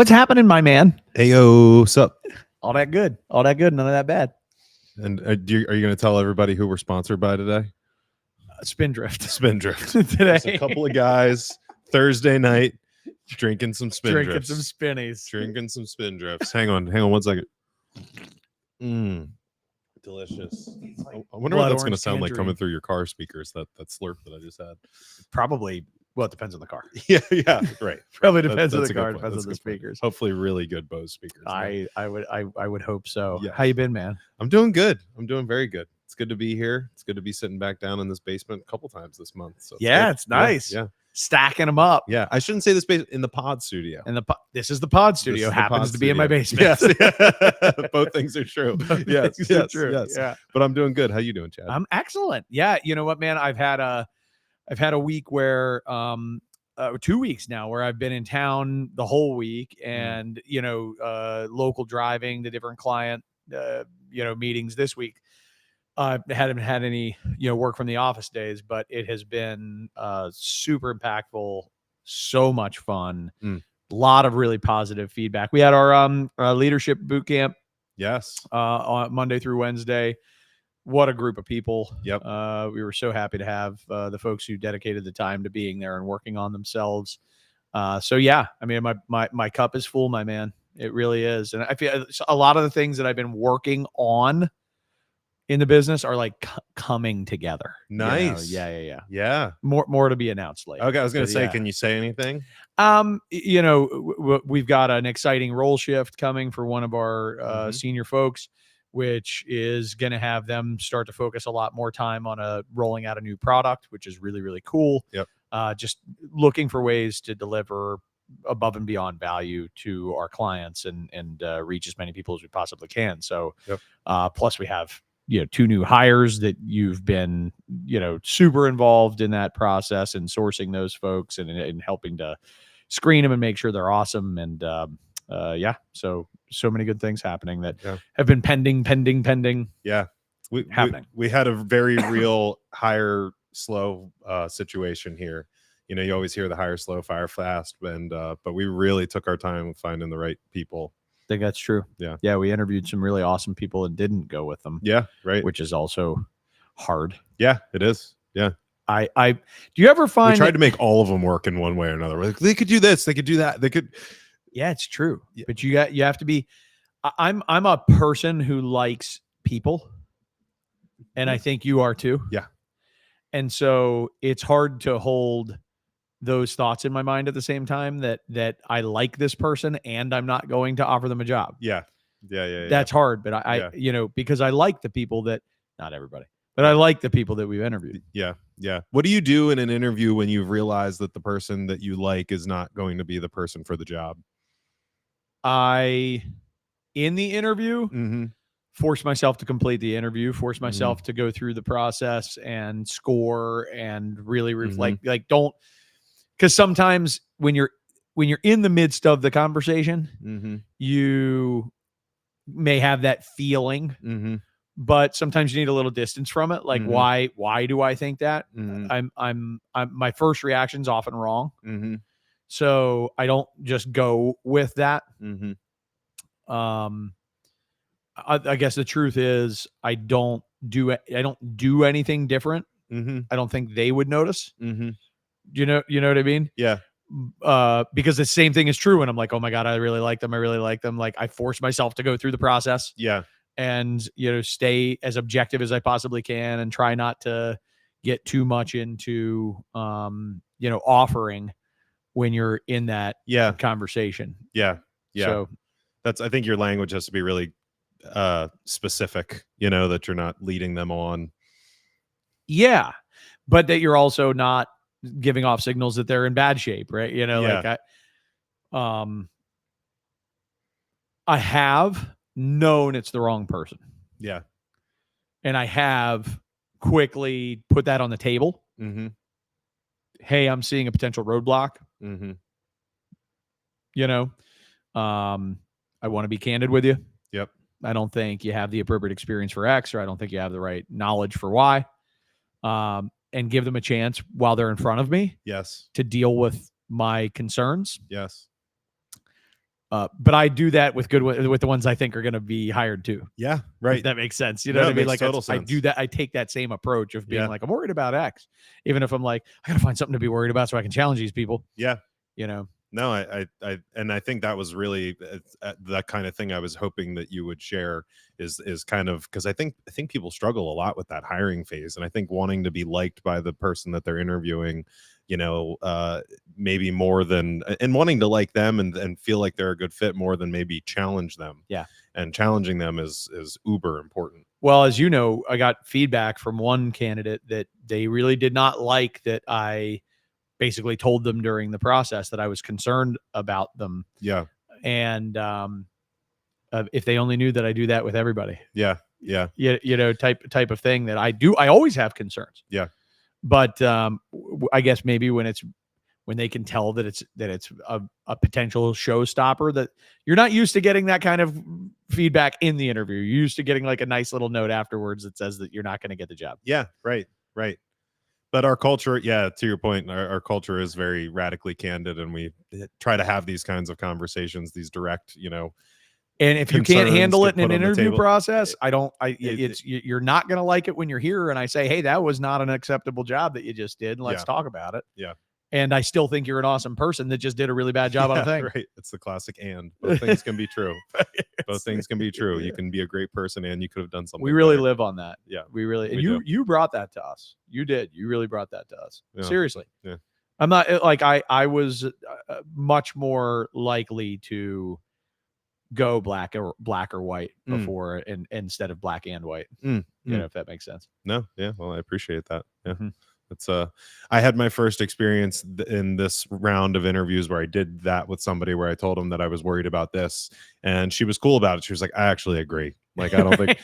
What's happening, my man? Heyo, sup? All that good. None of that bad. And are you going to tell everybody who we're sponsored by today? Spindrift. Spindrift. Today. It's a couple of guys Thursday night drinking some Spindrifts. Drinking some spinnies. Drinking some Spindrifts. Hang on 1 second. Delicious. I wonder what that's going to sound like coming through your car speakers. That slurp that I just had. Probably. Well, it depends on the car. Yeah, right. Probably depends on That's the a good car. point. Depends That's on the a good point. speakers. Hopefully, really good Bose speakers. I would hope so. Yeah. How you been, man? I'm doing good. I'm doing very good. It's good to be here. It's good to be sitting back down in this basement a couple times this month. So it's nice. Yeah. Stacking them up. Yeah. I shouldn't say this in the pod studio. And this is the pod studio. Happens to be in my basement. Yes. Both things are true. Yes. True. Yes. Yeah. But I'm doing good. How you doing, Chad? I'm excellent. Yeah. You know what, man? I've had a week where 2 weeks now where I've been in town the whole week and, local driving to different client, meetings this week. I haven't had any, work from the office days, but it has been super impactful, so much fun, a lot of really positive feedback. We had our leadership boot camp. Yes. On Monday through Wednesday. What a group of people. Yep. We were so happy to have the folks who dedicated the time to being there and working on themselves. So yeah, I mean, my cup is full, my man. It really is. And I feel a lot of the things that I've been working on in the business are like coming together. Nice. Yeah. More to be announced later. Okay. I was going to say, can you say anything? We've got an exciting role shift coming for one of our senior folks, which is going to have them start to focus a lot more time on rolling out a new product, which is really, really cool. Yep. Just looking for ways to deliver above and beyond value to our clients and reach as many people as we possibly can. So, plus we have, 2 new hires that you've been, super involved in that process and sourcing those folks and helping to screen them and make sure they're awesome. And, so many good things happening that have been pending. Yeah. We had a very real hire slow situation here. You always hear the hire slow, fire fast, but we really took our time finding the right people. I think that's true. Yeah. We interviewed some really awesome people and didn't go with them. Yeah. Right. Which is also hard. Yeah, it is. Yeah. Do you ever find we tried to make all of them work in one way or another? Like, they could do this, they could do that, they could. Yeah, it's true. Yeah. But you have to be. I'm a person who likes people, and I think you are too. Yeah. And so it's hard to hold those thoughts in my mind at the same time that I like this person and I'm not going to offer them a job. Yeah. That's hard, but I because I like the people that, not everybody, but I like the people that we've interviewed. Yeah. What do you do in an interview when you've realized that the person that you like is not going to be the person for the job? In the interview, force myself to complete the interview, force myself to go through the process and score and really reflect. Like, don't, because sometimes when you're in the midst of the conversation, you may have that feeling, but sometimes you need a little distance from it. Like, why do I think that? I'm my first reaction's often wrong. So I don't just go with that. I guess the truth is I don't do anything different. I don't think they would notice. You know what I mean? Yeah. Because the same thing is true. And I'm like, oh my God, I really like them. Like, I force myself to go through the process. Yeah. And, stay as objective as I possibly can and try not to get too much into, offering when you're in that conversation. Yeah. So I think your language has to be really specific, that you're not leading them on. Yeah. But that you're also not giving off signals that they're in bad shape, right? Like I have known it's the wrong person. Yeah. And I have quickly put that on the table. Hey, I'm seeing a potential roadblock. I want to be candid with you. Yep. I don't think you have the appropriate experience for X, or I don't think you have the right knowledge for Y. And give them a chance while they're in front of me. Yes. To deal with my concerns. Yes. But I do that with with the ones I think are going to be hired too. Yeah, right. If that makes sense. You know what I mean? Like I do that. I take that same approach of being like, I'm worried about X, even if I'm like, I got to find something to be worried about so I can challenge these people. Yeah. You know? No, I think that was really that kind of thing I was hoping that you would share is kind of, because I think people struggle a lot with that hiring phase, and I think wanting to be liked by the person that they're interviewing, maybe more than, and wanting to like them and feel like they're a good fit more than maybe challenge them. Yeah. And challenging them is uber important. Well, as you know, I got feedback from one candidate that they really did not like that I basically told them during the process that I was concerned about them. Yeah. And if they only knew that I do that with everybody. Yeah. Yeah. Type of thing that I do. I always have concerns. Yeah. But I guess maybe when they can tell that it's a potential showstopper, that you're not used to getting that kind of feedback in the interview. You're used to getting like a nice little note afterwards that says that you're not going to get the job. Yeah. Right. Right. But our culture, to your point, our culture is very radically candid, and we try to have these kinds of conversations, these direct, And if you can't handle it in an interview process, you're not going to like it when you're here. And I say, hey, that was not an acceptable job that you just did. Let's talk about it. Yeah. And I still think you're an awesome person that just did a really bad job on a thing. Right. It's the classic and. Both things can be true. Both things can be true. You can be a great person and you could have done something. We really live on that. Yeah. We really, and you brought that to us. You did. You really brought that to us. Yeah. Seriously. Yeah. I'm not like, I was much more likely to go black or white before and instead of black and white. If that makes sense. No. Yeah. Well, I appreciate that. Yeah. Mm-hmm. It's I had my first experience in this round of interviews where I did that with somebody, where I told them that I was worried about this, and she was cool about it. She was like, I actually agree. Like, I don't think,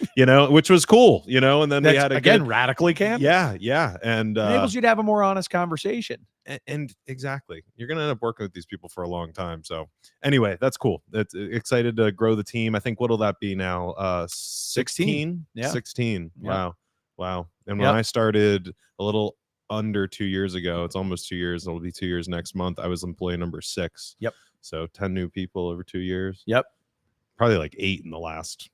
which was cool, and then we had radically candid. Yeah. And enables you to have a more honest conversation. And exactly, you're going to end up working with these people for a long time. So anyway, that's cool. It's excited to grow the team. I think, what'll that be now? 16. Yeah. 16. Yep. Wow. And when I started a little under 2 years ago, it's almost 2 years. It'll be 2 years next month. I was employee number 6. Yep. So 10 new people over 2 years. Yep. Probably like 8 in the last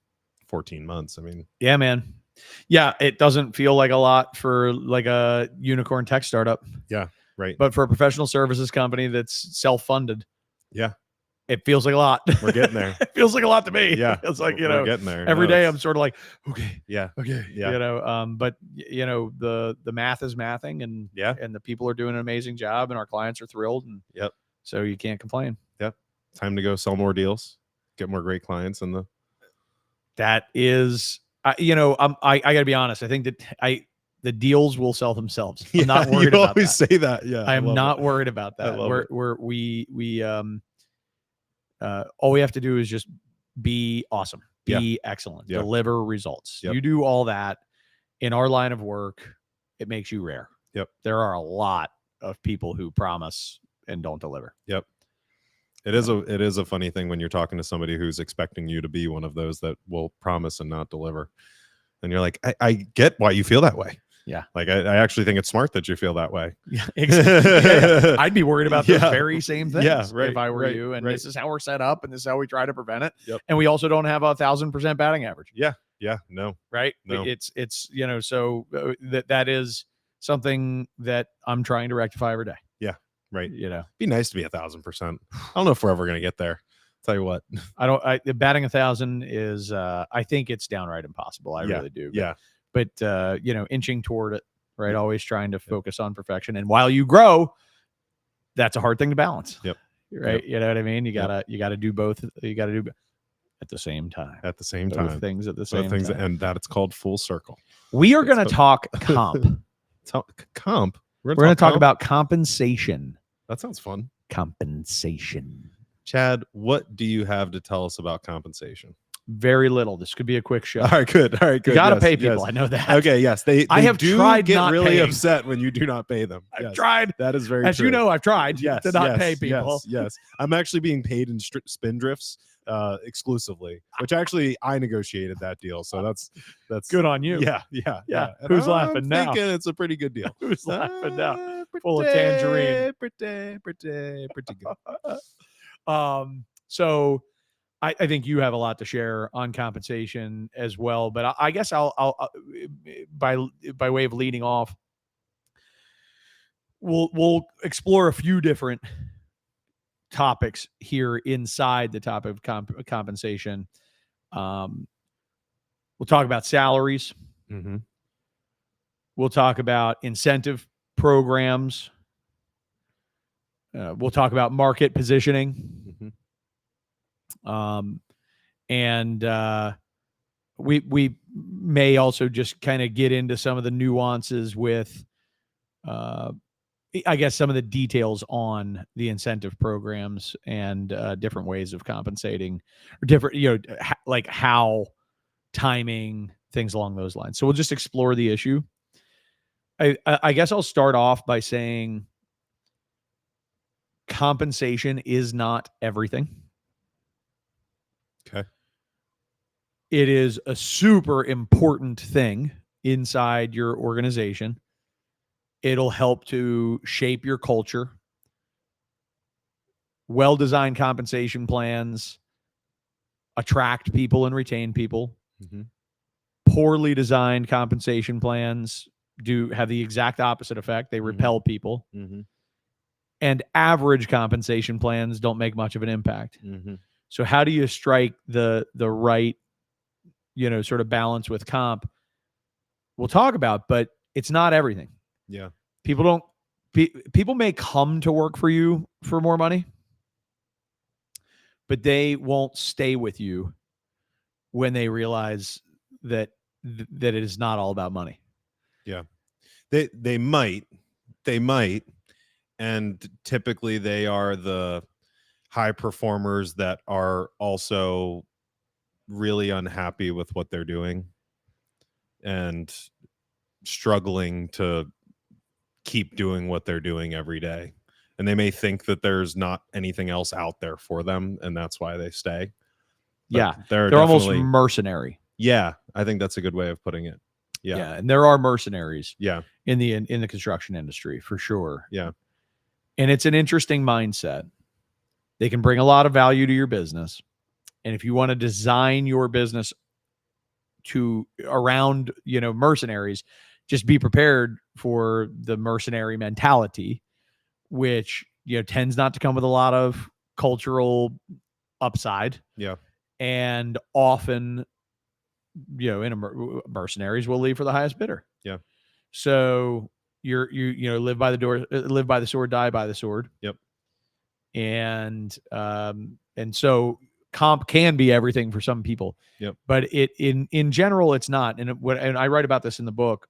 14 months. I mean, yeah, man. Yeah. It doesn't feel like a lot for like a unicorn tech startup. Yeah. Right. But for a professional services company that's self-funded. Yeah. It feels like a lot. We're getting there. It feels like a lot to me. Yeah. It's like, we're getting there. Every day I'm sort of like, okay. Yeah. Okay. Yeah. But the math is mathing, and and the people are doing an amazing job, and our clients are thrilled. And so you can't complain. Yep. Time to go sell more deals, get more great clients. And that is, I gotta be honest. I think that the deals will sell themselves. I'm not worried about that. You always say that. Yeah. I am not worried about that. All we have to do is just be awesome, be excellent, deliver results. You do all that in our line of work, it makes you rare. Yep. There are a lot of people who promise and don't deliver. Yep. It is a funny thing when you're talking to somebody who's expecting you to be one of those that will promise and not deliver. And you're like, I get why you feel that way. Yeah. Like, I actually think it's smart that you feel that way. Yeah, exactly. I'd be worried about those very same things if I were you. And this is how we're set up, and this is how we try to prevent it. Yep. And we also don't have 1,000% batting average. Yeah. Yeah. No. Right. No. It's so that is something that I'm trying to rectify every day. Yeah. Right. Be nice to be 1,000%. I don't know if we're ever going to get there. Tell you what, batting 1,000 is, I think it's downright impossible. I really do. But inching toward it, right? Always trying to focus on perfection. And while you grow, that's a hard thing to balance. Yep. Right. You know what I mean? You gotta do both. You gotta do at the same time. At the same time. Both things at the same time. And that it's called full circle. We are going to talk comp. Comp. We're going to talk about compensation. That sounds fun. Compensation. Chad, what do you have to tell us about compensation? Very little. This could be a quick show. All right, good. You got to pay people. I know that. Okay, yes. They I have tried get not really paying. upset when you do not pay them. I've tried. That is very As true. you know, I've tried to not pay people. Yes. I'm actually being paid in spindrifts exclusively, which actually I negotiated that deal. So that's good on you. Yeah. Who's laughing now? Thinking it's a pretty good deal. Who's laughing now? Full of tangerine. Pretty good. So I think you have a lot to share on compensation as well. But I guess I'll by way of leading off, we'll explore a few different topics here inside the topic of compensation. We'll talk about salaries. Mm-hmm. We'll talk about incentive programs. We'll talk about market positioning. Mm-hmm. And we may also just kind of get into some of the nuances with, I guess, some of the details on the incentive programs and different ways of compensating, or different, like how, timing, things along those lines. So we'll just explore the issue. I guess I'll start off by saying compensation is not everything. Okay. It is a super important thing inside your organization. It'll help to shape your culture. Well-designed compensation plans attract people and retain people. Mm-hmm. Poorly designed compensation plans do have the exact opposite effect. They repel people. Mm-hmm. And average compensation plans don't make much of an impact. Mm-hmm. So how do you strike the right, sort of balance with comp? We'll talk about, but it's not everything. Yeah. People may come to work for you for more money, but they won't stay with you when they realize that it is not all about money. Yeah. They might, and typically they are the high performers that are also really unhappy with what they're doing and struggling to keep doing what they're doing every day. And they may think that there's not anything else out there for them, and that's why they stay. But yeah. They're almost mercenary. Yeah. I think that's a good way of putting it. Yeah. And there are mercenaries. Yeah. In the construction industry, for sure. Yeah. And it's an interesting mindset. They can bring a lot of value to your business. And if you want to design your business around, mercenaries, just be prepared for the mercenary mentality, which, tends not to come with a lot of cultural upside. Yeah. And often, mercenaries will leave for the highest bidder. Yeah. So you live by the sword, die by the sword. Yep. And so comp can be everything for some people. Yep. But in general, it's not. And I write about this in the book.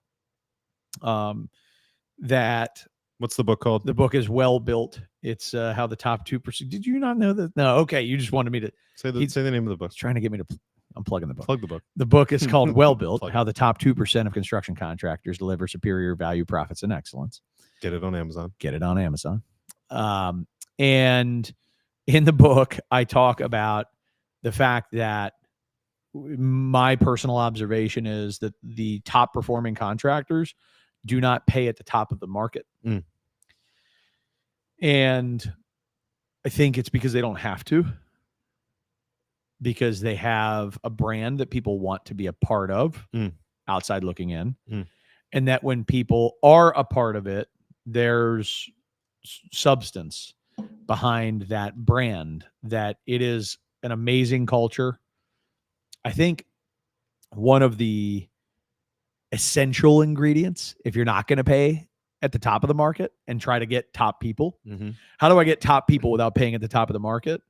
That What's the book called? The book is Well Built. It's how the top 2%. Did you not know that? No. Okay. You just wanted me to say the name of the book. He's trying to get me to. I'm plugging the book. Plug the book. The book is called Well Built: How the Top 2% of Construction Contractors Deliver Superior Value, Profits, and Excellence. Get it on Amazon. And in the book, I talk about the fact that my personal observation is that the top performing contractors do not pay at the top of the market. Mm. And I think it's because they don't have to, because they have a brand that people want to be a part of, outside looking in. And that when people are a part of it, there's substance behind that brand, that it is an amazing culture. I think one of the essential ingredients, if you're not going to pay at the top of the market and try to get top people, how do I get top people without paying at the top of the market?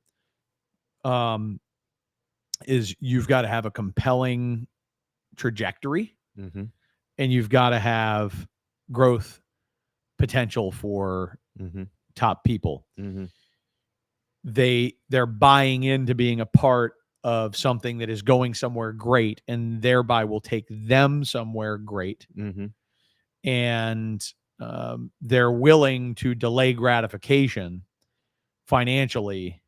Is you've got to have a compelling trajectory, and you've got to have growth potential for top people. They're buying into being a part of something that is going somewhere great, and thereby will take them somewhere great. And they're willing to delay gratification financially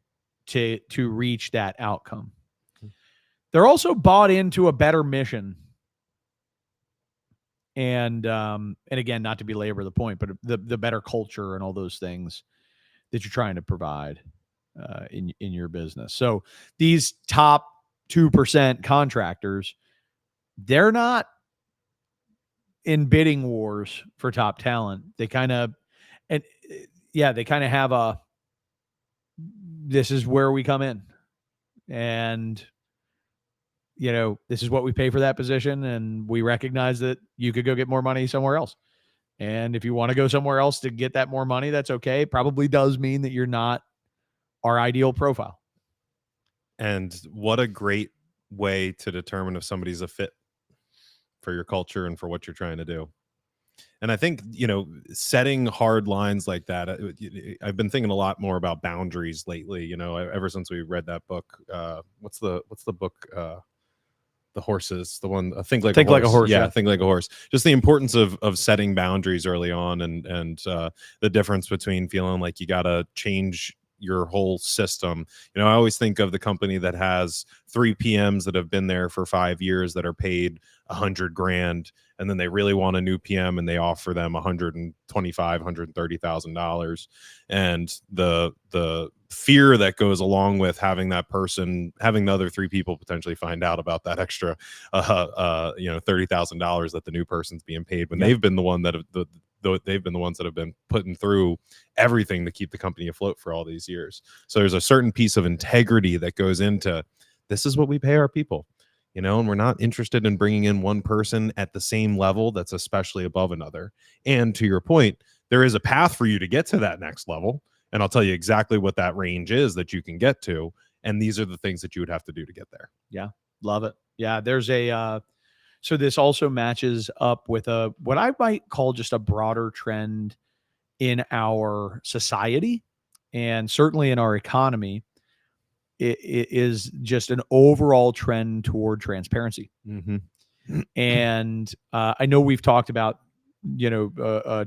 to reach that outcome. They're also bought into a better mission. And again, not to belabor the point, but the better culture and all those things that you're trying to provide. in your business. So these top 2% contractors, they're not in bidding wars for top talent. They kind of, and yeah, they kind of have a, this is where we come in, and this is what we pay for that position, and we recognize that you could go get more money somewhere else. And if you want to go somewhere else to get that more money, that's okay. Probably does mean that you're not our ideal profile. And what a great way to determine if somebody's a fit for your culture and for what you're trying to do. And I think, setting hard lines like that, I've been thinking a lot more about boundaries lately, ever since we read that book. What's the book? The horses, the one, Think Like a Horse. Yeah, Think Like a Horse. Just the importance of setting boundaries early on, and the difference between feeling like you got to change your whole system. I always think of the company that has 3 PMs that have been there for 5 years that are paid $100,000, and then they really want a new PM and they offer them $130,000, and the fear that goes along with having that person, having the other 3 people potentially find out about that extra $30,000 that the new person's being paid when they've been the one that they've been the ones that have been putting through everything to keep the company afloat for all these years. So there's a certain piece of integrity that goes into, this is what we pay our people, and we're not interested in bringing in one person at the same level that's especially above another. And to your point, there is a path for you to get to that next level. And I'll tell you exactly what that range is that you can get to. And these are the things that you would have to do to get there. Yeah. Love it. Yeah. There's so this also matches up with what I might call just a broader trend in our society, and certainly in our economy. It is just an overall trend toward transparency. Mm-hmm. And I know we've talked about,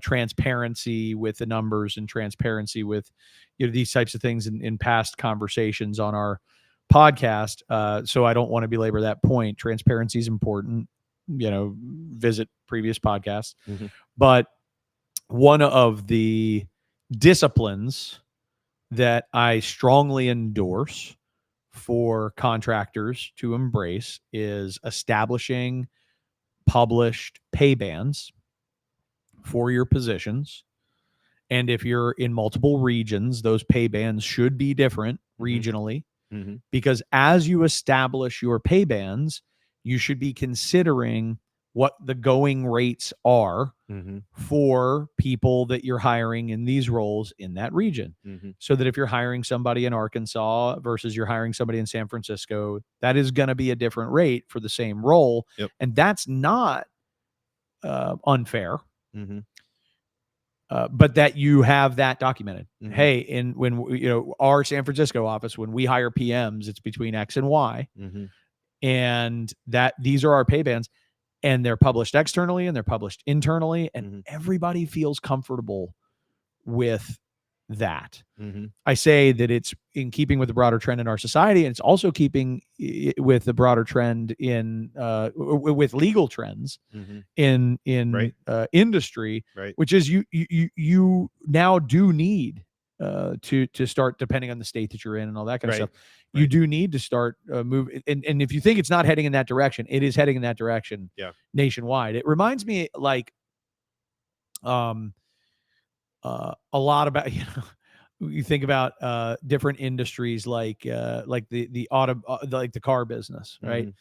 transparency with the numbers and transparency with, these types of things in past conversations on our podcast. So I don't want to belabor that point. Transparency is important, visit previous podcasts. Mm-hmm. But one of the disciplines that I strongly endorse for contractors to embrace is establishing published pay bands for your positions. And if you're in multiple regions, those pay bands should be different regionally, because as you establish your pay bands, you should be considering what the going rates are for people that you're hiring in these roles in that region. So that if you're hiring somebody in Arkansas versus you're hiring somebody in San Francisco, that is going to be a different rate for the same role. Yep. And that's not unfair. But that you have that documented. Hey, when our San Francisco office, when we hire PMs, it's between X and Y, and that these are our pay bands, and they're published externally and they're published internally, and everybody feels comfortable with that. I say that it's in keeping with the broader trend in our society, and it's also keeping with the broader trend in with legal trends in industry, which is you now do need to start, depending on the state that you're in and all that kind of stuff. You do need to start moving, and if you think it's not heading in that direction, it is heading in that direction nationwide. It reminds me like a lot about, you think about different industries like the auto, like the car business, right?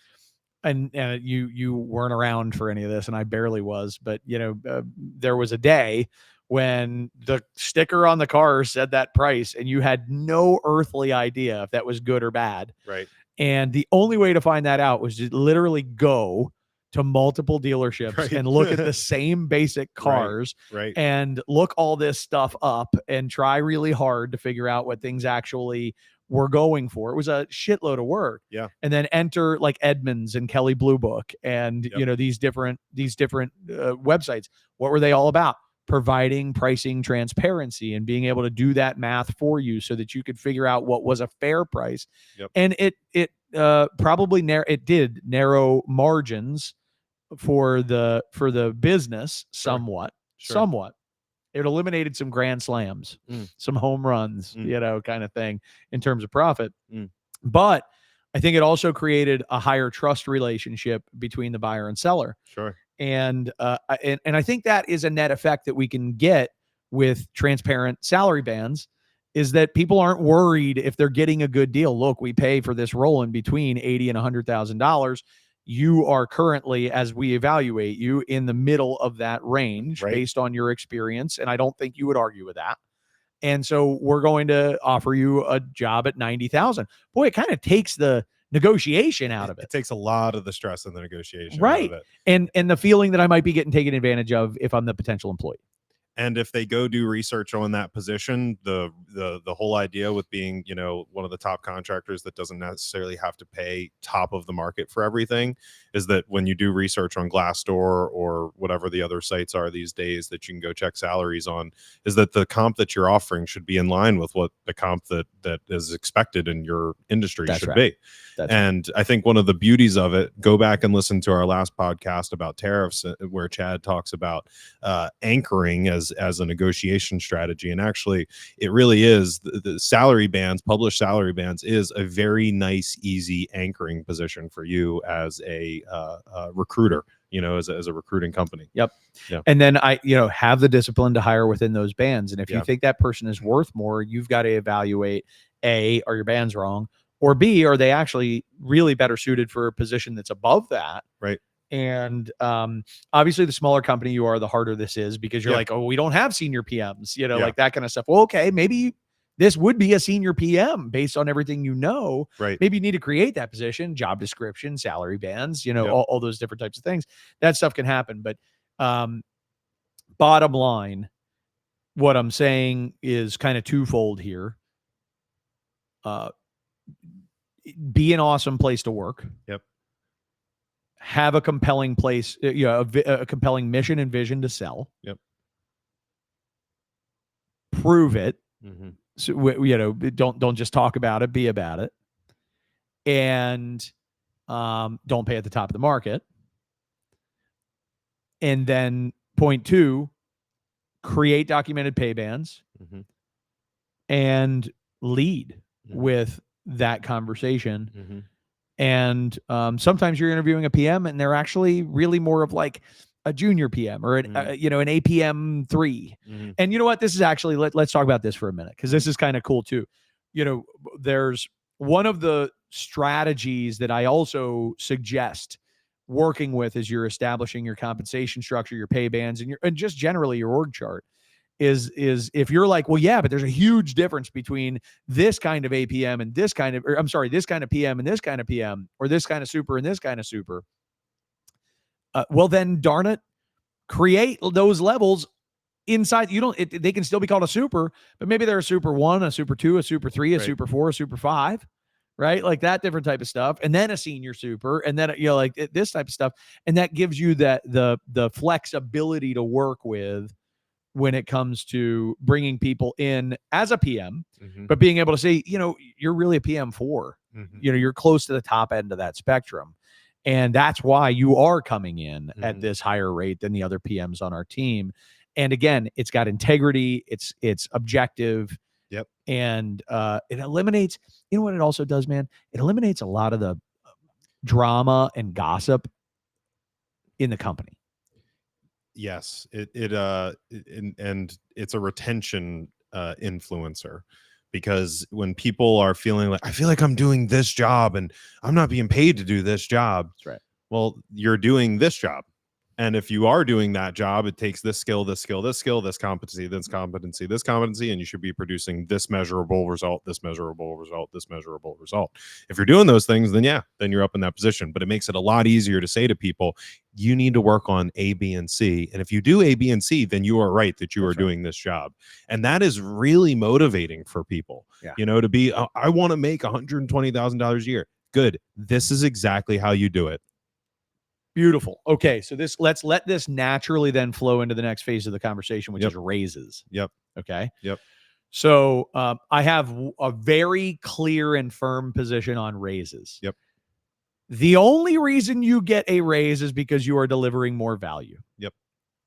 And you weren't around for any of this, and I barely was, but there was a day when the sticker on the car said that price, and you had no earthly idea if that was good or bad. Right. And the only way to find that out was to literally go to multiple dealerships and look at the same basic cars and look all this stuff up and try really hard to figure out what things actually were going for. It was a shitload of work. Yeah. And then enter like Edmunds and Kelley Blue Book and these different websites. What were they all about? Providing pricing transparency and being able to do that math for you so that you could figure out what was a fair price. And it probably did narrow margins for the business somewhat. It eliminated some grand slams, some home runs, kind of thing in terms of profit. But I think it also created a higher trust relationship between the buyer and seller. Sure. And I think that is a net effect that we can get with transparent salary bands, is that people aren't worried if they're getting a good deal. Look, we pay for this role in between $80,000 and $100,000. You are currently, as we evaluate you, in the middle of that range based on your experience. And I don't think you would argue with that. And so we're going to offer you a job at 90,000. Boy, it kind of takes the negotiation out of it. It takes a lot of the stress in the negotiation out of it. And the feeling that I might be getting taken advantage of if I'm the potential employee. And if they go do research on that position, the whole idea with being, one of the top contractors that doesn't necessarily have to pay top of the market for everything, is that when you do research on Glassdoor or whatever the other sites are these days that you can go check salaries on, is that the comp that you're offering should be in line with what the comp that is expected in your industry should be. And I think one of the beauties of it, go back and listen to our last podcast about tariffs, where Chad talks about anchoring as a negotiation strategy. And actually, it really is the salary bands, published salary bands, is a very nice, easy anchoring position for you as a recruiter, as a recruiting company. Yep. Yeah. And then have the discipline to hire within those bands. And if you think that person is worth more, you've got to evaluate, A, are your bands wrong? Or B, are they actually really better suited for a position that's above that? Right. And obviously, the smaller company you are, the harder this is, because you're like, oh, we don't have senior PMs, like that kind of stuff. Well, okay, maybe this would be a senior PM based on everything Right. Maybe you need to create that position, job description, salary bands, all those different types of things. That stuff can happen. But bottom line, what I'm saying is kind of twofold here. Be an awesome place to work. Yep. Have a compelling place, a compelling mission and vision to sell. Yep. Prove it. So, don't just talk about it, be about it. And don't pay at the top of the market. And then point 2, create documented pay bands and lead with that conversation. And sometimes you're interviewing a PM and they're actually really more of like a junior PM or an APM 3. And you know what? This is actually, let's talk about this for a minute, because this is kind of cool too. There's one of the strategies that I also suggest working with as you're establishing your compensation structure, your pay bands, and just generally your org chart. Is if you're like, well, yeah, but there's a huge difference between this kind of APM and this kind of, this kind of PM and this kind of PM, or this kind of super and this kind of super. Well, then darn it, create those levels inside. They can still be called a super, but maybe they're a super 1, a super 2, a super 3, a super 4, a super 5, right? Like that different type of stuff. And then a senior super, and then, like this type of stuff. And that gives you the flexibility to work with when it comes to bringing people in as a PM, but being able to say, you're really a PM4, you're close to the top end of that spectrum. And that's why you are coming in at this higher rate than the other PMs on our team. And again, it's got integrity. It's objective. Yep. And it eliminates, what it also does, man? It eliminates a lot of the drama and gossip in the company. Yes, and it's a retention influencer, because when people are feeling like, I feel like I'm doing this job and I'm not being paid to do this job. That's right. Well, you're doing this job. And if you are doing that job, it takes this skill, this skill, this skill, this competency, this competency, this competency, and you should be producing this measurable result, this measurable result, this measurable result. If you're doing those things, then you're up in that position. But it makes it a lot easier to say to people, you need to work on A, B, and C. And if you do A, B, and C, then you are right that you are doing this job. And that is really motivating for people, to be, I want to make $120,000 a year. Good. This is exactly how you do it. Beautiful. Okay, so let's let this naturally then flow into the next phase of the conversation, which is raises. Yep. Okay. Yep. So I have a very clear and firm position on raises. Yep. The only reason you get a raise is because you are delivering more value. Yep.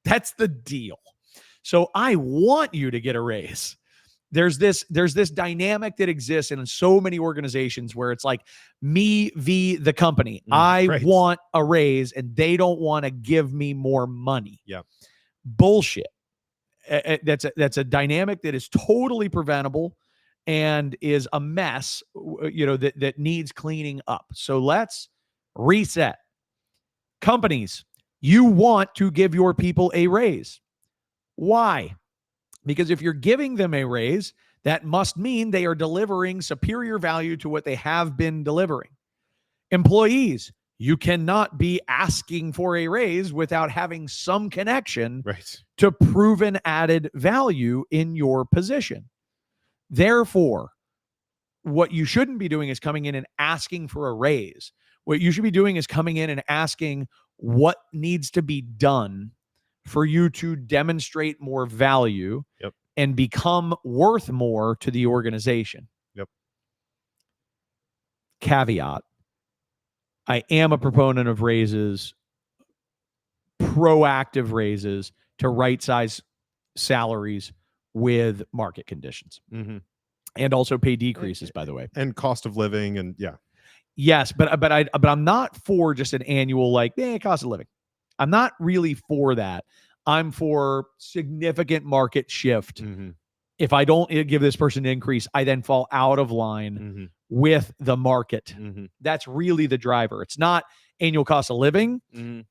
That's the deal. So I want you to get a raise. There's this dynamic that exists in so many organizations where it's like me v the company. I want a raise and they don't want to give me more money. Yeah. Bullshit. That's a dynamic that is totally preventable and is a mess, that needs cleaning up. So let's reset. Companies, you want to give your people a raise. Why? Because if you're giving them a raise, that must mean they are delivering superior value to what they have been delivering. Employees, you cannot be asking for a raise without having some connection to proven added value in your position. Therefore, what you shouldn't be doing is coming in and asking for a raise. What you should be doing is coming in and asking what needs to be done for you to demonstrate more value and become worth more to the organization. Caveat: I am a proponent of raises, proactive raises to right size salaries with market conditions. And also pay decreases, by the way, and cost of living, and yes, but I'm not for just an annual cost of living. I'm not really for that. I'm for significant market shift. If I don't give this person an increase, I then fall out of line with the market. That's really the driver. It's not annual cost of living.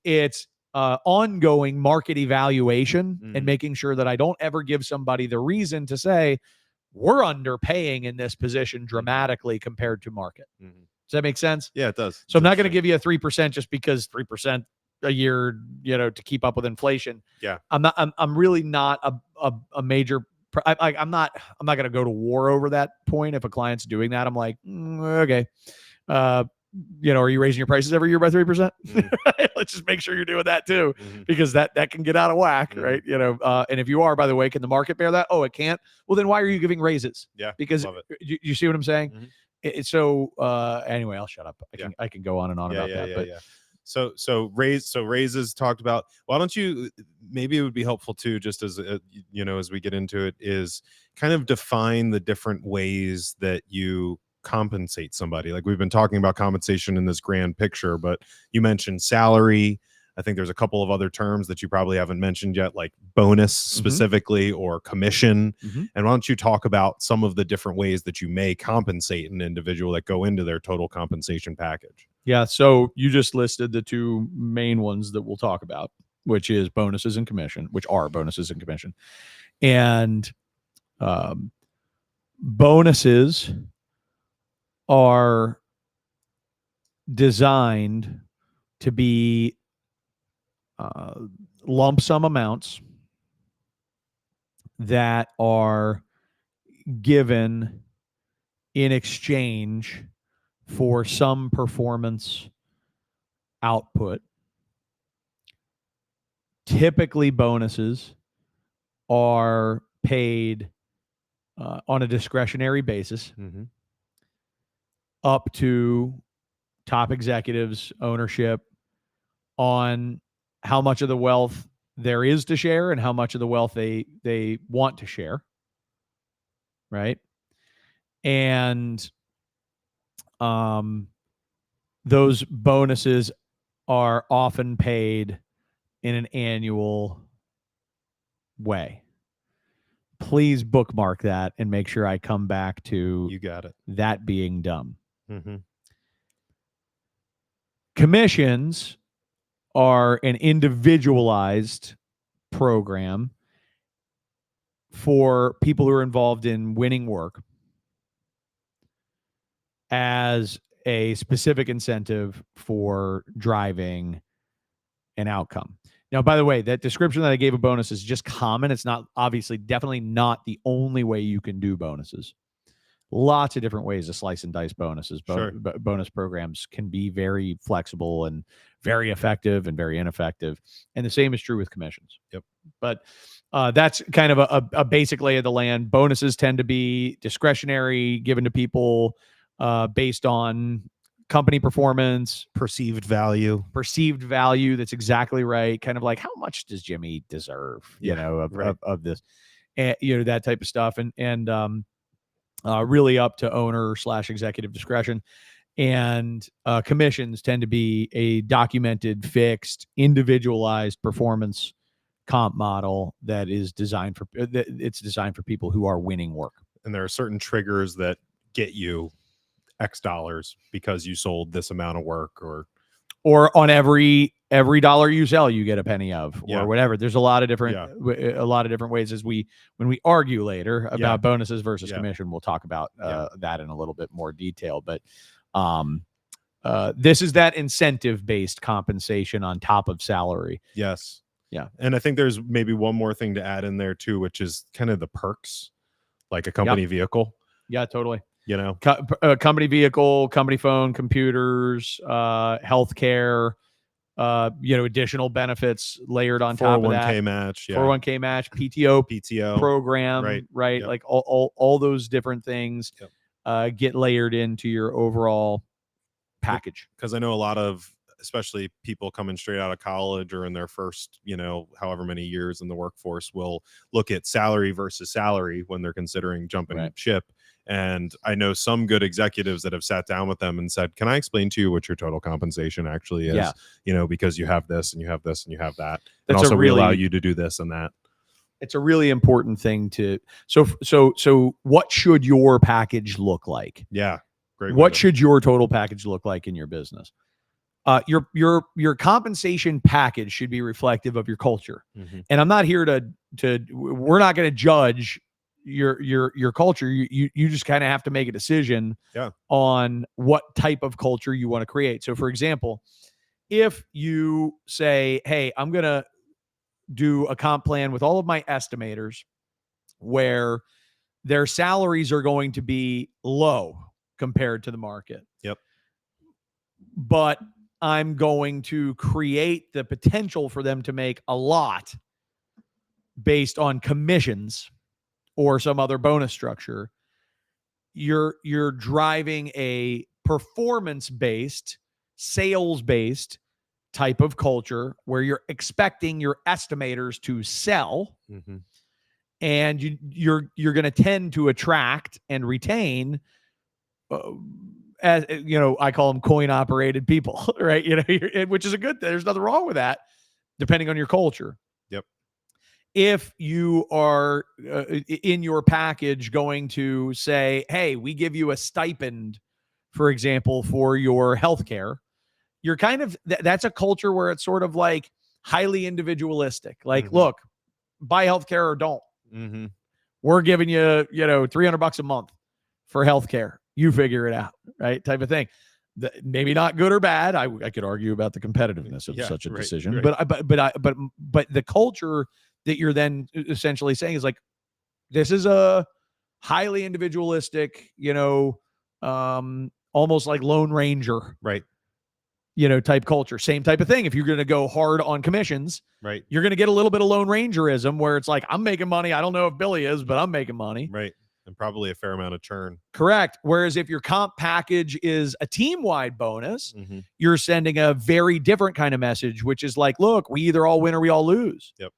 It's ongoing market evaluation and making sure that I don't ever give somebody the reason to say, we're underpaying in this position dramatically compared to market. Does that make sense? Yeah, it does. So I'm not going to give you a 3% just because 3% a year, to keep up with inflation. Yeah. I'm really not a major. I'm not going to go to war over that point. If a client's doing that, I'm like, okay. Are you raising your prices every year by 3%? Let's just make sure you're doing that too, because that can get out of whack, right? And if you are, by the way, can the market bear that? Oh, it can't. Well, then why are you giving raises? Yeah, because you see what I'm saying? Anyway, I'll shut up. I can go on and on about that. So raises talked about. Why don't you? Maybe it would be helpful too, just as as we get into it, is kind of define the different ways that you compensate somebody. Like, we've been talking about compensation in this grand picture, but you mentioned salary. I think there's a couple of other terms that you probably haven't mentioned yet, like bonus specifically, or commission. And why don't you talk about some of the different ways that you may compensate an individual that go into their total compensation package? Yeah. So you just listed the two main ones that we'll talk about, which is bonuses and commission, which are bonuses and commission. And bonuses are designed to be lump sum amounts that are given in exchange for some performance output. Typically, bonuses are paid on a discretionary basis up to top executives' ownership on how much of the wealth there is to share and how much of the wealth they want to share, right? And those bonuses are often paid in an annual way. Please bookmark that and make sure I come back to that being dumb. Commissions are an individualized program for people who are involved in winning work as a specific incentive for driving an outcome. Now, by the way, that description that I gave of bonus is just common. It's not, obviously, definitely not the only way you can do bonuses. Lots of different ways to slice and dice bonuses. Bonus programs can be very flexible and very effective and very ineffective. And the same is true with commissions. But that's kind of a basic lay of the land. Bonuses tend to be discretionary, given to people based on company performance, perceived value. That's exactly right. Kind of like, how much does Jimmy deserve, of this, and, that type of stuff. And really up to owner/executive discretion. And commissions tend to be a documented, fixed, individualized performance comp model that is designed for people who are winning work. And there are certain triggers that get you X dollars because you sold this amount of work, or on every dollar you sell, you get a penny of, or whatever. There's a lot of different ways when we argue later about bonuses versus commission. We'll talk about that in a little bit more detail. But this is that incentive-based compensation on top of salary. Yes. Yeah. And I think there's maybe one more thing to add in there too, which is kind of the perks, like a company vehicle. Yeah, totally. Company vehicle, company phone, computers, healthcare, additional benefits layered on top of that. 401k match, 401k match, PTO program, right? Yep. Like all those different things get layered into your overall package. Because I know a lot of, especially people coming straight out of college or in their first, however many years in the workforce, will look at salary versus salary when they're considering jumping ship. And I know some good executives that have sat down with them and said, can I explain to you what your total compensation actually is? Because you have this and you have this and you have that. And also we allow you to do this and that. It's a really important thing to, so what should your package look like? Yeah. Great. What should your total package look like in your business? Your compensation package should be reflective of your culture. Mm-hmm. And I'm not here we're not going to judge your culture. You just kind of have to make a decision on what type of culture you want to create. So for example, if you say, hey, I'm going to do a comp plan with all of my estimators where their salaries are going to be low compared to the market. Yep. But I'm going to create the potential for them to make a lot based on commissions or some other bonus structure. You're driving a performance-based, sales-based type of culture where you're expecting your estimators to sell, and you're going to tend to attract and retain as I call them coin-operated people, right? Which is a good thing. There's nothing wrong with that, depending on your culture. Yep. If you are in your package going to say, hey, we give you a stipend, for example, for your healthcare, you're kind of, that's a culture where it's sort of like highly individualistic. Like, look, buy healthcare or don't. We're giving you, $300 a month for healthcare. You figure it out, right? Type of thing. Maybe not good or bad. I could argue about the competitiveness of such a decision, but the culture that you're then essentially saying is like, this is a highly individualistic, almost like Lone Ranger, right? Type culture. Same type of thing. If you're going to go hard on commissions, right, you're going to get a little bit of Lone Rangerism where it's like, I'm making money. I don't know if Billy is, but I'm making money. Right. And probably a fair amount of churn. Correct. Whereas if your comp package is a team-wide bonus, you're sending a very different kind of message, which is like, look, we either all win or we all lose. Yep.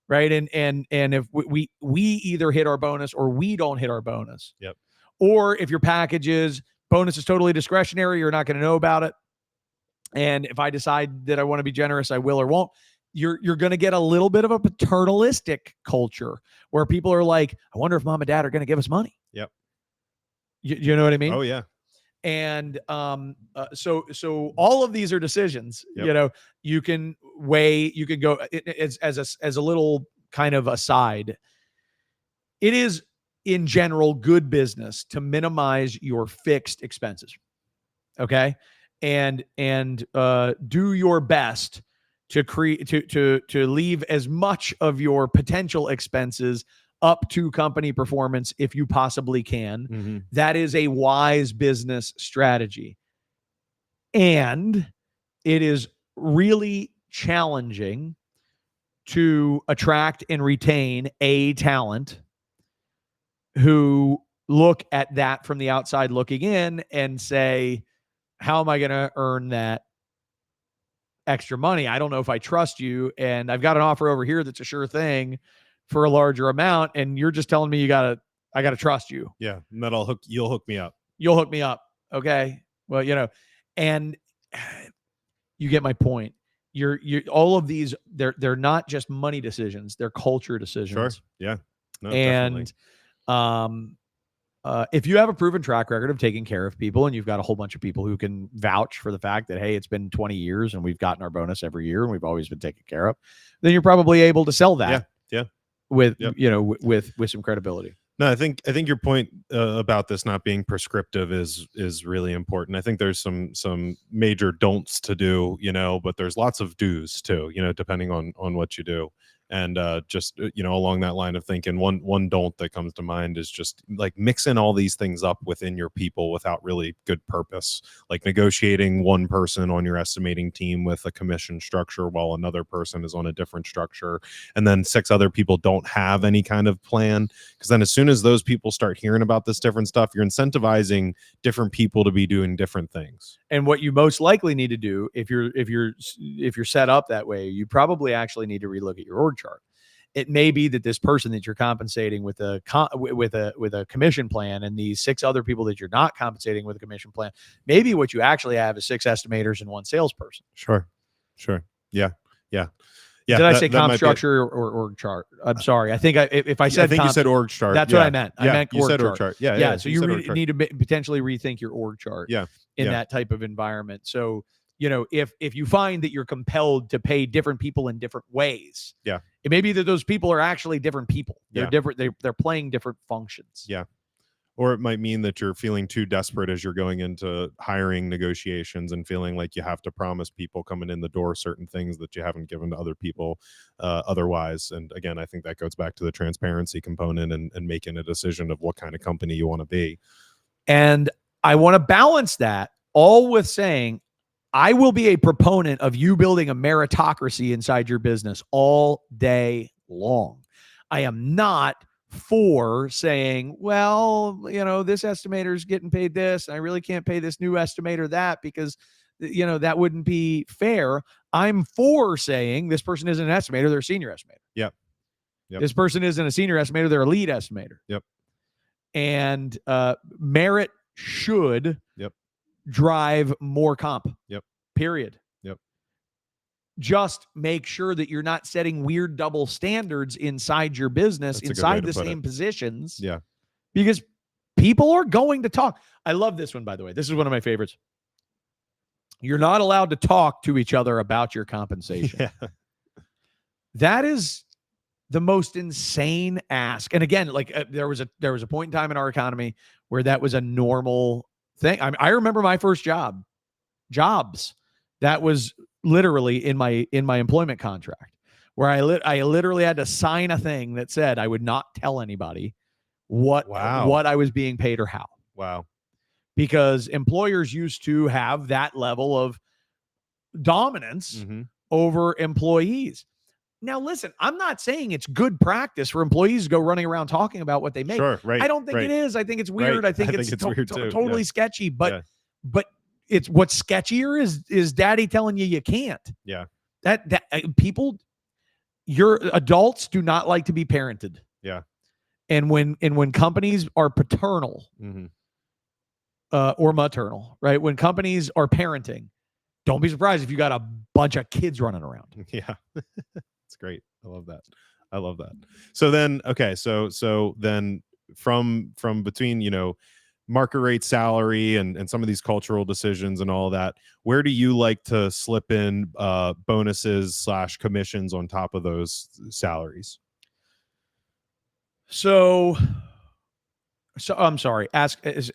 Right. And if we either hit our bonus or we don't hit our bonus. Yep. Or if your package is bonus is totally discretionary, you're not going to know about it. And if I decide that I want to be generous, I will or won't. You're going to get a little bit of a paternalistic culture where people are like, I wonder if mom and dad are going to give us money. Yep. You know what I mean? Oh yeah. And so all of these are decisions. Yep. You can weigh. You can go as a little kind of aside. It is in general good business to minimize your fixed expenses. Okay, and do your best to create to leave as much of your potential expenses up to company performance if you possibly can. That is a wise business strategy. And it is really challenging to attract and retain a talent who look at that from the outside looking in and say, how am I going to earn that extra money? I don't know if I trust you, and I've got an offer over here that's a sure thing for a larger amount, and you're just telling me I gotta trust you. Yeah, and you'll hook me up. You'll hook me up. Okay. Well, and you get my point. You're all of these, they're not just money decisions, they're culture decisions. Sure. Yeah. No, and definitely. If you have a proven track record of taking care of people, and you've got a whole bunch of people who can vouch for the fact that, hey, it's been 20 years and we've gotten our bonus every year and we've always been taken care of, then you're probably able to sell that. Yeah. With with some credibility. No, I think your point about this not being prescriptive is really important. I think there's some major don'ts to do, but there's lots of do's too, depending on what you do. And just along that line of thinking, one don't that comes to mind is just like mixing all these things up within your people without really good purpose, like negotiating one person on your estimating team with a commission structure while another person is on a different structure, and then 6 other people don't have any kind of plan. Because then as soon as those people start hearing about this different stuff, you're incentivizing different people to be doing different things. And what you most likely need to do, if you're set up that way, you probably actually need to relook at your org chart. It may be that this person that you're compensating with a commission plan, and these 6 other people that you're not compensating with a commission plan, maybe what you actually have is 6 estimators and 1 salesperson. Sure. Yeah. Did I say comp structure or org chart? I'm sorry. I think if I said you said org chart. That's what I meant. I meant you said org chart. Yeah. So you need to potentially rethink your org chart. Yeah. In that type of environment. So, if you find that you're compelled to pay different people in different ways, it may be that those people are actually different people. They're different. They're playing different functions. Yeah. Or it might mean that you're feeling too desperate as you're going into hiring negotiations and feeling like you have to promise people coming in the door certain things that you haven't given to other people otherwise. And again, I think that goes back to the transparency component and making a decision of what kind of company you want to be. And I want to balance that all with saying, I will be a proponent of you building a meritocracy inside your business all day long. I am not for saying, well, this estimator's getting paid this, and I really can't pay this new estimator that because, that wouldn't be fair. I'm for saying this person isn't an estimator, they're a senior estimator. Yep. This person isn't a senior estimator, they're a lead estimator. Yep. And merit should drive more comp. Yep. Period. Yep. Just make sure that you're not setting weird double standards inside your business, inside the same positions. Yeah. Because people are going to talk. I love this one, by the way. This is one of my favorites. You're not allowed to talk to each other about your compensation. Yeah. That is the most insane ask. And again, like there was a point in time in our economy where that was a normal thing. I remember my first jobs. That was literally in my employment contract, where I literally had to sign a thing that said I would not tell anybody what I was being paid or how. Wow. Because employers used to have that level of dominance over employees. Now, listen, I'm not saying it's good practice for employees to go running around talking about what they make. Sure, right. I don't think it is. I think it's weird. Right. I think it's weird too. Totally sketchy. But it's what's sketchier is daddy telling you can't. Yeah. That people, your adults do not like to be parented. Yeah. And when companies are paternal or maternal, right? When companies are parenting, don't be surprised if you got a bunch of kids running around. Yeah. It's great. I love that. So then, okay. So then from between, market rate salary and some of these cultural decisions and all that, where do you like to slip in bonuses / commissions on top of those salaries? So I'm sorry.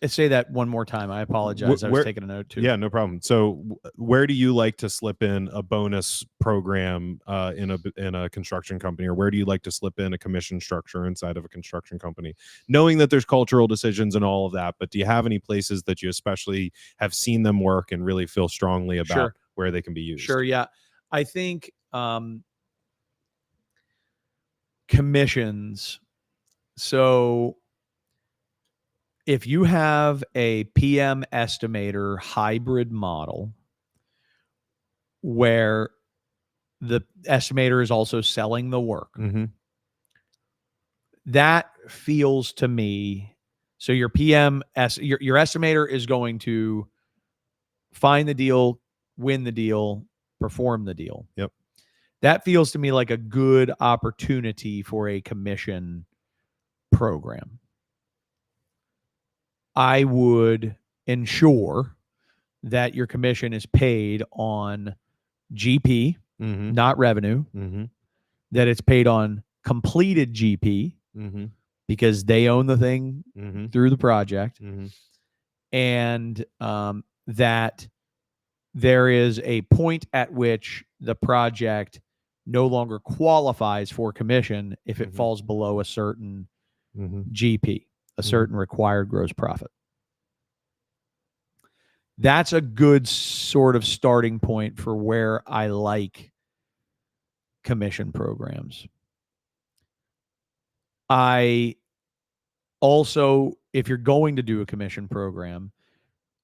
Say that one more time. I apologize. I was taking a note too. Yeah, no problem. So where do you like to slip in a bonus program in a construction company, or where do you like to slip in a commission structure inside of a construction company, knowing that there's cultural decisions and all of that? But do you have any places that you especially have seen them work and really feel strongly about where they can be used? Sure. Yeah. I think commissions. So if you have a PM estimator hybrid model where the estimator is also selling the work, that feels to me, so your your estimator is going to find the deal, win the deal, perform the deal. Yep. That feels to me like a good opportunity for a commission program. I would ensure that your commission is paid on GP, not revenue, that it's paid on completed GP because they own the thing through the project, and that there is a point at which the project no longer qualifies for commission if it falls below a certain GP, a certain required gross profit. That's a good sort of starting point for where I like commission programs. I also, if you're going to do a commission program,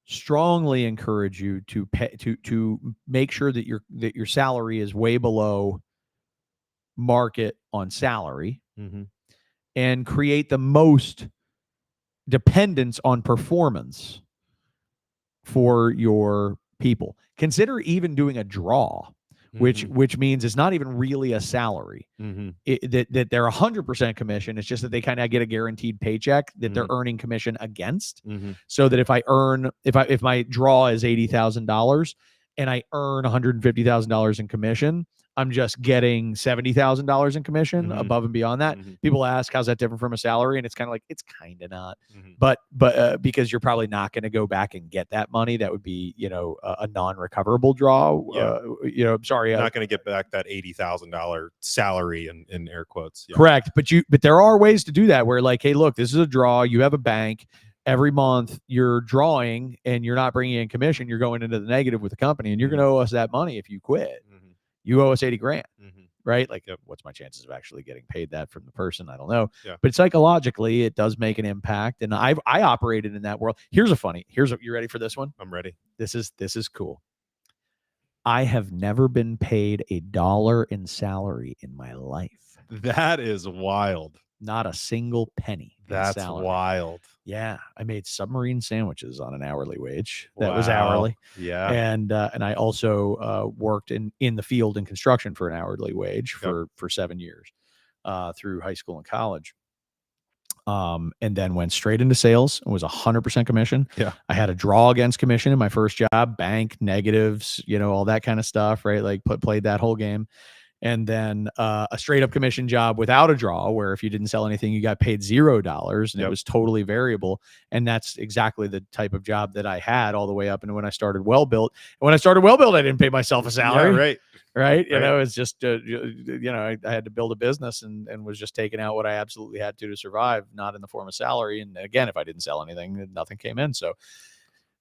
strongly encourage you to pay, to make sure that your salary is way below market on salary, and create the most dependence on performance for your people. Consider even doing a draw, which means it's not even really a salary. That they're 100% commission. It's just that they kind of get a guaranteed paycheck that they're earning commission against. So that if my draw is $80,000 and I earn $150,000 in commission, I'm just getting $70,000 in commission above and beyond that. People ask, how's that different from a salary? And it's kind of like, it's kind of not, but because you're probably not going to go back and get that money. That would be, a non-recoverable draw. I'm sorry. Not going to get back that $80,000 salary in air quotes. Yeah. Correct. But there are ways to do that where like, hey, look, this is a draw. You have a bank. Every month you're drawing and you're not bringing in commission. You're going into the negative with the company, and you're going to owe us that money if you quit. You owe us $80,000, right? Like, what's my chances of actually getting paid that from the person? I don't know. Yeah. But psychologically, it does make an impact. And I operated in that world. You ready for this one? I'm ready. This is cool. I have never been paid $1 in salary in my life. That is wild. Not a single penny. That's wild. Yeah, I made submarine sandwiches on an hourly wage. That was hourly. Yeah, and I also worked in the field in construction for an hourly wage for 7 years through high school and college. And then went straight into sales and was 100% commission. Yeah, I had a draw against commission in my first job, bank negatives, all that kind of stuff, right? Like played that whole game. And then a straight up commission job without a draw, where if you didn't sell anything, you got paid $0 and it was totally variable. And that's exactly the type of job that I had all the way up. And when I started Well Built, I didn't pay myself a salary. Yeah, right. It's just, I had to build a business and was just taking out what I absolutely had to survive, not in the form of salary. And again, if I didn't sell anything, nothing came in. So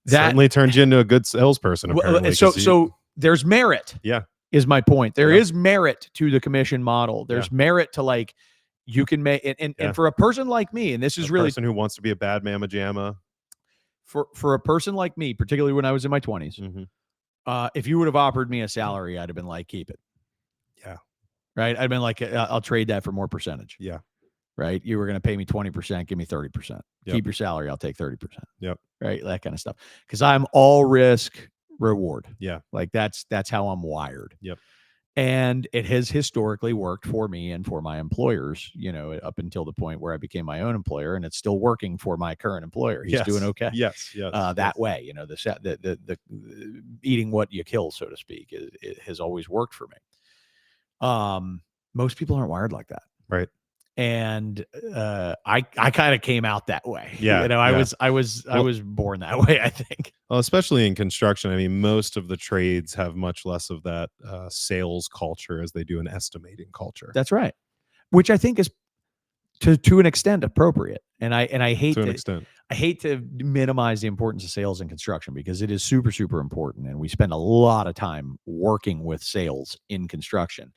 that certainly turned you into a good salesperson. Apparently. So there's merit. Yeah. Is my point. There is merit to the commission model. There's merit to like, you can make, and for a person like me, and this is really person who wants to be a bad mamma jamma. For a person like me, particularly when I was in my 20s, if you would have offered me a salary, I'd have been like, keep it. Yeah. Right. I'd been like, I'll trade that for more percentage. Yeah. Right. You were going to pay me 20%, give me 30%. Keep your salary. I'll take 30%. Yep. Right. That kind of stuff. Because I'm all risk reward. Yeah. Like that's how I'm wired. Yep. And it has historically worked for me and for my employers, up until the point where I became my own employer, and it's still working for my current employer. He's doing okay. Yes. That way, the eating what you kill, so to speak, it has always worked for me. Most people aren't wired like that. Right. And I kind of came out that way. Yeah, I was born that way, I think. Well, especially in construction. I mean, most of the trades have much less of that sales culture as they do an estimating culture. That's right. Which I think is to an extent appropriate. And I hate I hate to minimize the importance of sales in construction, because it is super, super important. And we spend a lot of time working with sales in construction.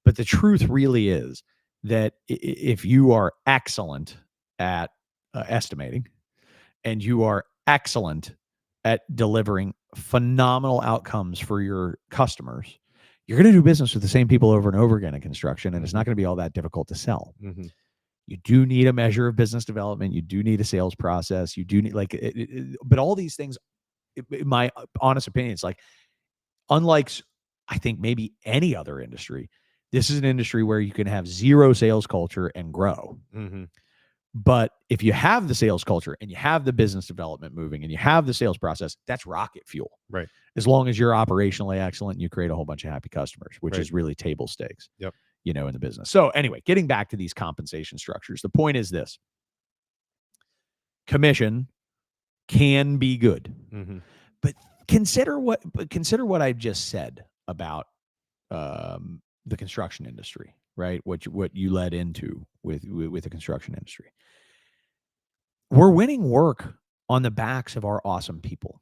But the truth really is that if you are excellent at estimating and you are excellent at delivering phenomenal outcomes for your customers, you're going to do business with the same people over and over again in construction, and it's not going to be all that difficult to sell. You do need a measure of business development. You do need a sales process. You do need but all these things, in my honest opinion, it's like, unlike I think maybe any other industry, this is an industry where you can have zero sales culture and grow. But if you have the sales culture and you have the business development moving and you have the sales process, that's rocket fuel. Right. As long as you're operationally excellent and you create a whole bunch of happy customers, which is really table stakes. Yep. In the business. So anyway, getting back to these compensation structures, the point is this: commission can be good, but consider what I've just said about the construction industry, right? What you led into with the construction industry. We're winning work on the backs of our awesome people.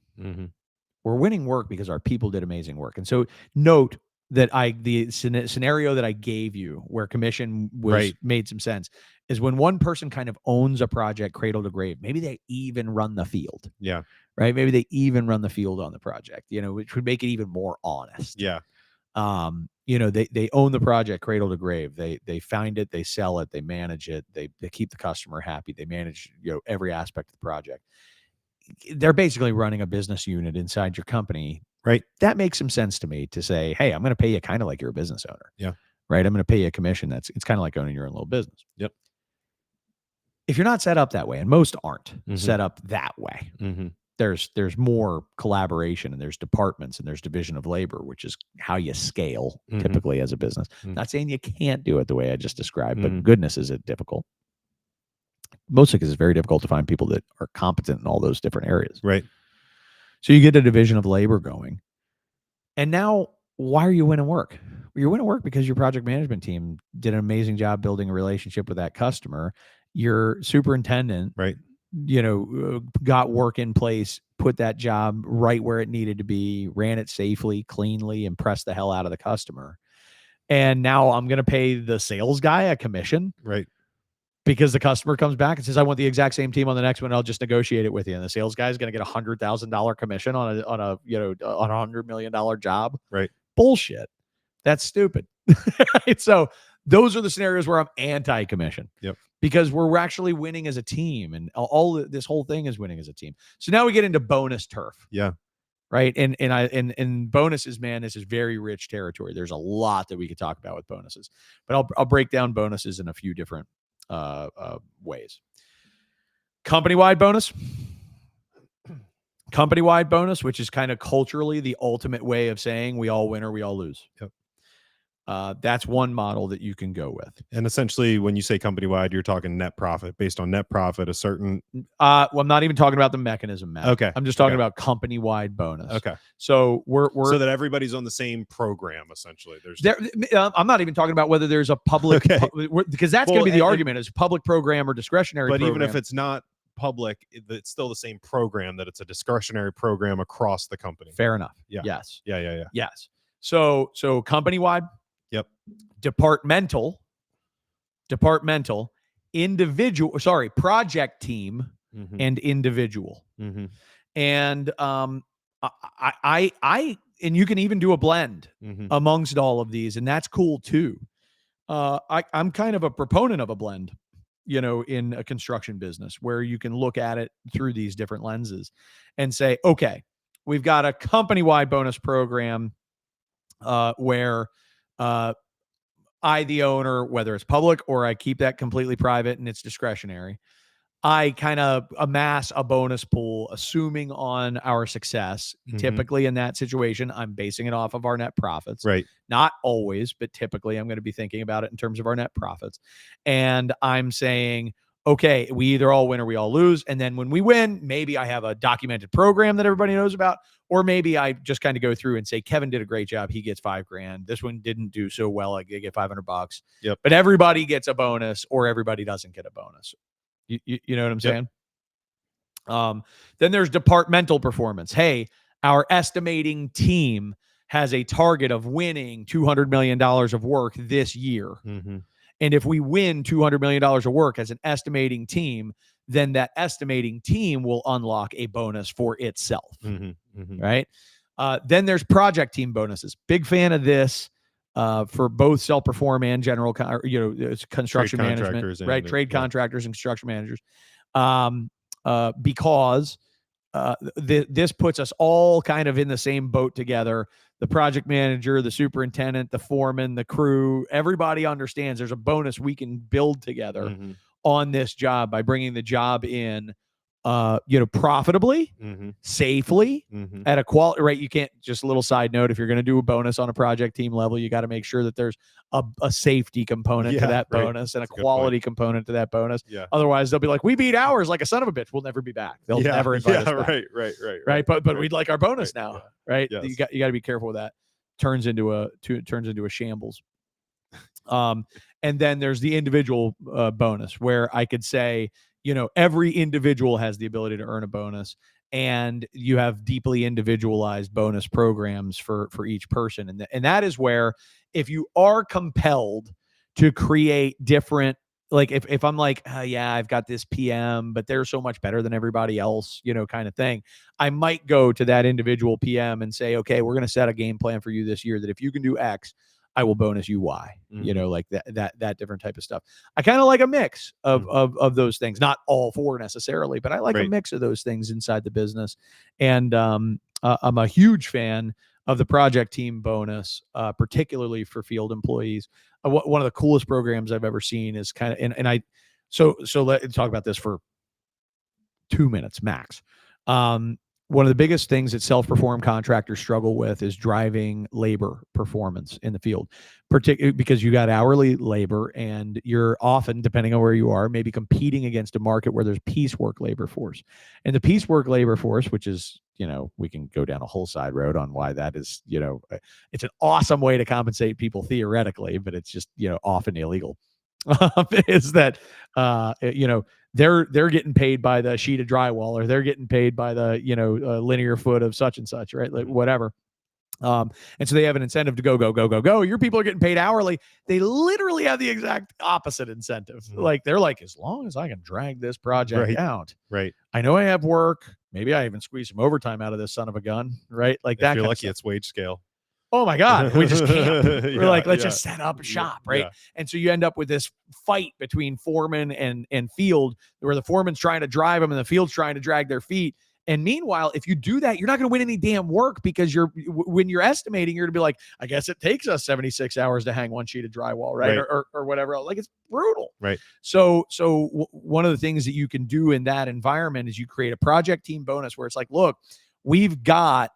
We're winning work because our people did amazing work. And so note that the scenario that I gave you where commission was made some sense is when one person kind of owns a project cradle to grave. Maybe they even run the field. Yeah. Right. Maybe they even run the field on the project, which would make it even more honest. Yeah. They own the project cradle to grave. They find it, they sell it, they manage it, they keep the customer happy, they manage, every aspect of the project. They're basically running a business unit inside your company. Right. That makes some sense to me to say, hey, I'm going to pay you kind of like you're a business owner. Yeah. Right. I'm going to pay you a commission. It's kind of like owning your own little business. Yep. If you're not set up that way, and most aren't set up that way, there's more collaboration and there's departments and there's division of labor, which is how you scale typically as a business. Not saying you can't do it the way I just described, but goodness, is it difficult. Mostly because it's very difficult to find people that are competent in all those different areas. Right. So you get a division of labor going. And now, why are you winning work? Well, you're winning work because your project management team did an amazing job building a relationship with that customer. Your superintendent, got work in place, put that job right where it needed to be, ran it safely, cleanly, and pressed the hell out of the customer. And now I'm going to pay the sales guy a commission. Right. Because the customer comes back and says, I want the exact same team on the next one. I'll just negotiate it with you. And the sales guy is going to get $100,000 commission on a $100 million job. Right. Bullshit. That's stupid. Right? So those are the scenarios where I'm anti-commission. Yep. Because we're actually winning as a team, and this whole thing is winning as a team. So now we get into bonus turf. Yeah. Right. And bonuses, man, this is very rich territory. There's a lot that we could talk about with bonuses, but I'll break down bonuses in a few different ways. Company-wide bonus, which is kind of culturally the ultimate way of saying we all win or we all lose. Yep. That's one model that you can go with. And essentially, when you say company-wide, you're talking net profit. Based on net profit, a certain... well, I'm not even talking about the mechanism, Matt. Okay. I'm just talking about company-wide bonus. Okay. So we're so that everybody's on the same program, essentially. I'm not even talking about whether there's a public... because that's going to be the argument, is public program or discretionary program. But even if it's not public, it's still the same program, that it's a discretionary program across the company. Fair enough. Yeah. Yes. Yeah. Yes. So company-wide... Yep. Departmental, individual, project team and individual. And I and you can even do a blend amongst all of these, and that's cool too. I'm kind of a proponent of a blend, in a construction business where you can look at it through these different lenses and say, okay, we've got a company-wide bonus program where I, the owner, whether it's public or I keep that completely private and it's discretionary, I kind of amass a bonus pool, assuming on our success. Typically in that situation, I'm basing it off of our net profits. Right. Not always, but typically I'm going to be thinking about it in terms of our net profits. And I'm saying, okay, we either all win or we all lose. And then when we win, maybe I have a documented program that everybody knows about, or maybe I just kind of go through and say, Kevin did a great job. He gets $5,000. This one didn't do so well. I get $500. Yep. But everybody gets a bonus, or everybody doesn't get a bonus. You know what I'm saying? Then there's departmental performance. Hey, our estimating team has a target of winning $200 million of work this year. And if we win $200 million of work as an estimating team, then that estimating team will unlock a bonus for itself. Right? Then there's project team bonuses. Big fan of this for both self-perform and general, construction management, right? Trade contractors and construction managers. Because this puts us all kind of in the same boat together. The project manager, the superintendent, the foreman, the crew, everybody understands there's a bonus we can build together on this job by bringing the job in, profitably, safely, at a quality, right? You can't, just a little side note, if you're going to do a bonus on a project team level, you got to make sure that there's a safety component to that bonus and a quality component to that bonus. Otherwise they'll be like, we beat ours like a son of a bitch. We'll never be back. They'll never invite us back. Right. But we'd like our bonus now. Right. Yes. You got to be careful with that. Turns into a shambles. And then there's the individual bonus, where I could say, every individual has the ability to earn a bonus, and you have deeply individualized bonus programs for each person. And that is where, if you are compelled to create different, like if I'm like, I've got this PM, but they're so much better than everybody else, kind of thing, I might go to that individual PM and say, okay, we're going to set a game plan for you this year that if you can do X, I will bonus you Y, like that different type of stuff. I kind of like a mix of those things, not all four necessarily, but I like a mix of those things inside the business. And I'm a huge fan of the project team bonus, particularly for field employees. One of the coolest programs I've ever seen is kind of, so let's talk about this for 2 minutes max. One of the biggest things that self-perform contractors struggle with is driving labor performance in the field, particularly because you got hourly labor, and you're often, depending on where you are, maybe competing against a market where there's piecework labor force. And the piecework labor force, which is, we can go down a whole side road on why that is, it's an awesome way to compensate people theoretically, but it's just, often illegal. Is that, they're getting paid by the sheet of drywall, or they're getting paid by the, linear foot of such and such, right? Like whatever. And so they have an incentive to go. Your people are getting paid hourly. They literally have the exact opposite incentive. Like they're like, as long as I can drag this project out, right? I know I have work. Maybe I even squeeze some overtime out of this son of a gun, right? Like that. If you're lucky, it's wage scale. Oh my God, we just camp. We're like, let's just set up shop, right? And so you end up with this fight between foreman and field, where the foreman's trying to drive them and the field's trying to drag their feet. And meanwhile, if you do that, you're not going to win any damn work, because when you're estimating, you're going to be like, I guess it takes us 76 hours to hang one sheet of drywall, right? Or whatever else. Like, it's brutal. Right. So one of the things that you can do in that environment is you create a project team bonus, where it's like, look, we've got,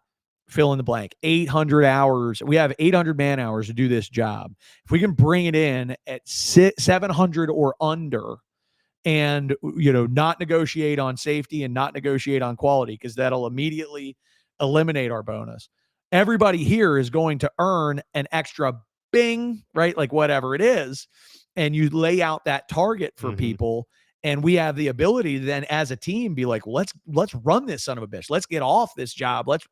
fill in the blank, 800 hours. We have 800 man hours to do this job. If we can bring it in at 700 or under, and, not negotiate on safety and not negotiate on quality, because that'll immediately eliminate our bonus, everybody here is going to earn an extra bing, right? Like whatever it is. And you lay out that target for people. And we have the ability to then, as a team, be like, let's run this son of a bitch. Let's get off this job. Let's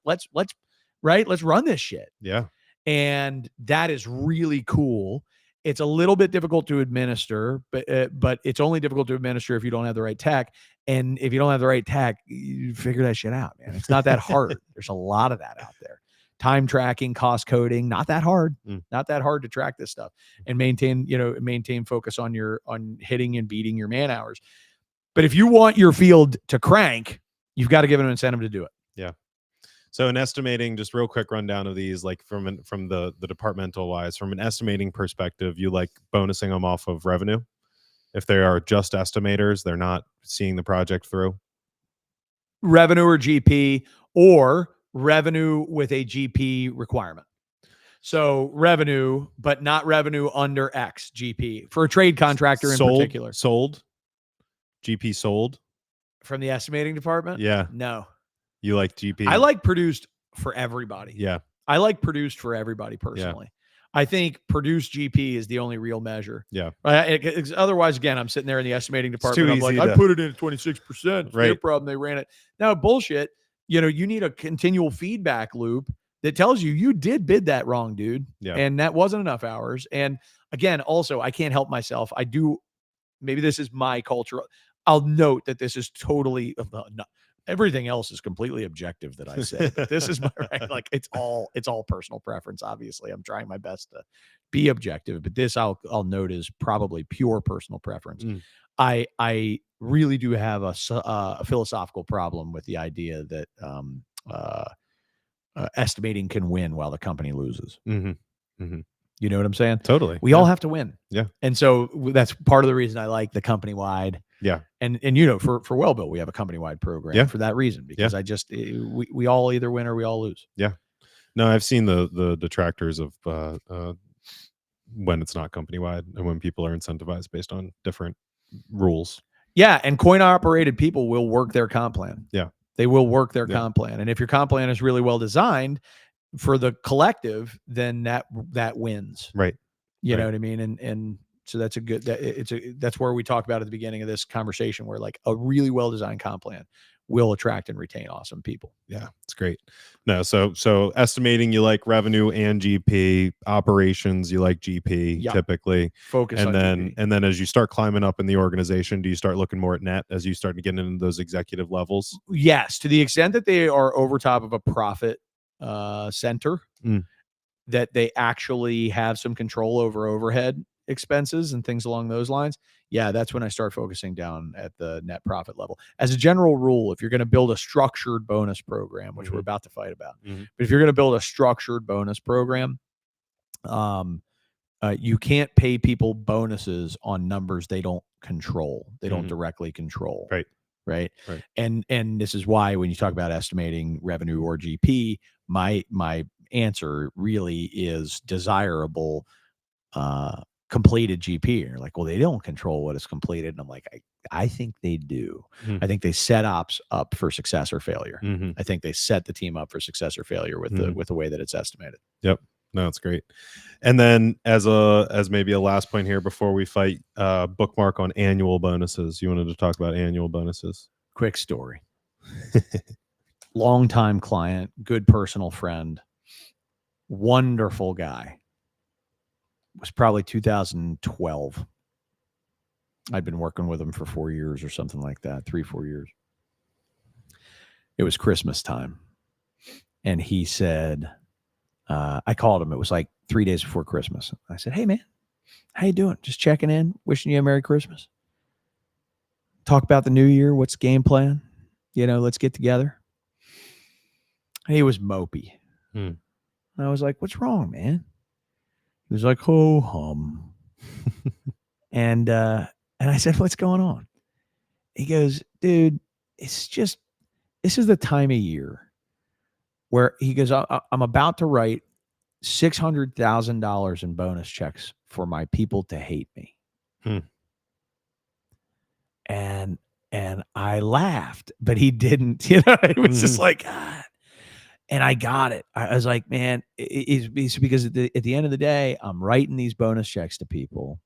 run this shit. Yeah. And that is really cool. It's a little bit difficult to administer, but it's only difficult to administer if you don't have the right tech. And if you don't have the right tech, you figure that shit out, man. It's not that hard. There's a lot of that out there. Time tracking, cost coding, not that hard. Not that hard to track this stuff and maintain focus on hitting and beating your man hours. But if you want your field to crank, you've got to give it an incentive to do it. Yeah. So in estimating, just real quick rundown of these, like from the departmental wise, from an estimating perspective, you like bonusing them off of revenue. If they are just estimators, they're not seeing the project through. Revenue or GP, or revenue with a GP requirement. So revenue, but not revenue under X GP for a trade contractor in particular. Sold. GP sold. From the estimating department? Yeah. No. You like GP? I like produced for everybody. Yeah. I like produced for everybody personally. Yeah. I think produced GP is the only real measure. Yeah. Otherwise, again, I'm sitting there in the estimating department. I'm like, I put it in at 26%. It's their problem. They ran it. Now, bullshit. You need a continual feedback loop that tells you did bid that wrong, dude. Yeah. And that wasn't enough hours. And again, also, I can't help myself. Maybe this is my culture. I'll note that this is totally everything else is completely objective that I say, but this is my right. Like it's all personal preference. Obviously, I'm trying my best to be objective, but this I'll note is probably pure personal preference. I really do have a philosophical problem with the idea that estimating can win while the company loses. You know what I'm saying? Totally. We all have to win. Yeah. And so that's part of the reason I like the company wide. Yeah. And for Wellbill, we have a company wide program for that reason, because I just we all either win or we all lose. Yeah. No, I've seen the detractors of when it's not company wide and when people are incentivized based on different rules. Yeah, and coin operated people will work their comp plan. Yeah. They will work their comp plan. And if your comp plan is really well designed for the collective, then that wins. Right. You know what I mean? And so that's that's where we talked about at the beginning of this conversation, where like a really well designed comp plan will attract and retain awesome people. Yeah, it's great. No, so estimating, you like revenue and GP. Operations, you like GP typically. Focus and on then GP. And then as you start climbing up in the organization, do you start looking more at net as you start to get into those executive levels? Yes, to the extent that they are over top of a profit center, that they actually have some control over overhead expenses and things along those lines. Yeah, that's when I start focusing down at the net profit level. As a general rule, if you're going to build a structured bonus program, which we're about to fight about, but if you're going to build a structured bonus program, you can't pay people bonuses on numbers they don't control. They don't directly control. Right. And this is why when you talk about estimating revenue or GP, my answer really is desirable completed GP. And you're like, well, they don't control what is completed. And I'm like, I think they do. I think they set ops up for success or failure. I think they set the team up for success or failure with the way that it's estimated. Yep. No, it's great. And then as maybe a last point here before we fight, bookmark on annual bonuses. You wanted to talk about annual bonuses. Quick story. Longtime client, good personal friend, wonderful guy. It was probably 2012. I'd been working with him for 4 years or something like that, 3-4 years. It was Christmas time. And he said, I called him. It was like 3 days before Christmas. I said, hey, man, how you doing? Just checking in, wishing you a Merry Christmas. Talk about the new year. What's the game plan? Let's get together. And he was mopey. And I was like, what's wrong, man? He was like, ho hum. And I said, what's going on? He goes, dude, this is the time of year where he goes, I'm about to write $600,000 in bonus checks for my people to hate me. And I laughed, but he didn't. It was just like, God. And I got it. I was like, man, it's because at the end of the day, I'm writing these bonus checks to people.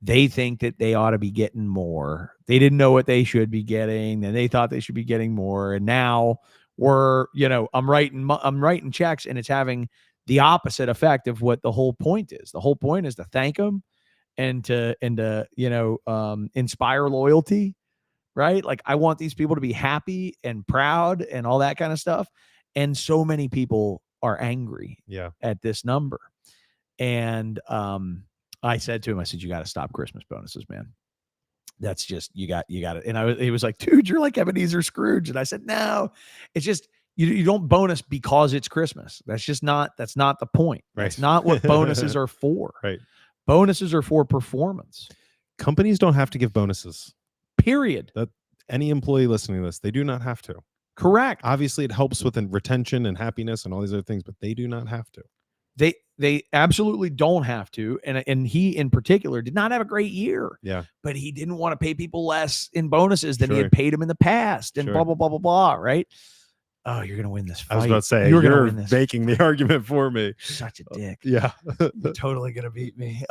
They think that they ought to be getting more. They didn't know what they should be getting, and they thought they should be getting more. And now I'm writing checks, and it's having the opposite effect of what the whole point is. The whole point is to thank them and to inspire loyalty, right? Like I want these people to be happy and proud and all that kind of stuff. And so many people are angry at this number. And I said to him, I said, you got to stop Christmas bonuses, man. That's just, you got it. And he was like, dude, you're like Ebenezer Scrooge. And I said, no, it's just, you don't bonus because it's Christmas. That's not the point. Right. That's not what bonuses are for. Right. Bonuses are for performance. Companies don't have to give bonuses. Period. That any employee listening to this, they do not have to. Correct. Obviously, it helps with retention and happiness and all these other things, but they do not have to. They absolutely don't have to. And he in particular did not have a great year. Yeah. But he didn't want to pay people less in bonuses than he had paid them in the past and blah, blah, blah, blah, blah. Right. Oh, you're going to win this fight. I was about to say, you're making the argument for me. Such a dick. Yeah. You're totally going to beat me.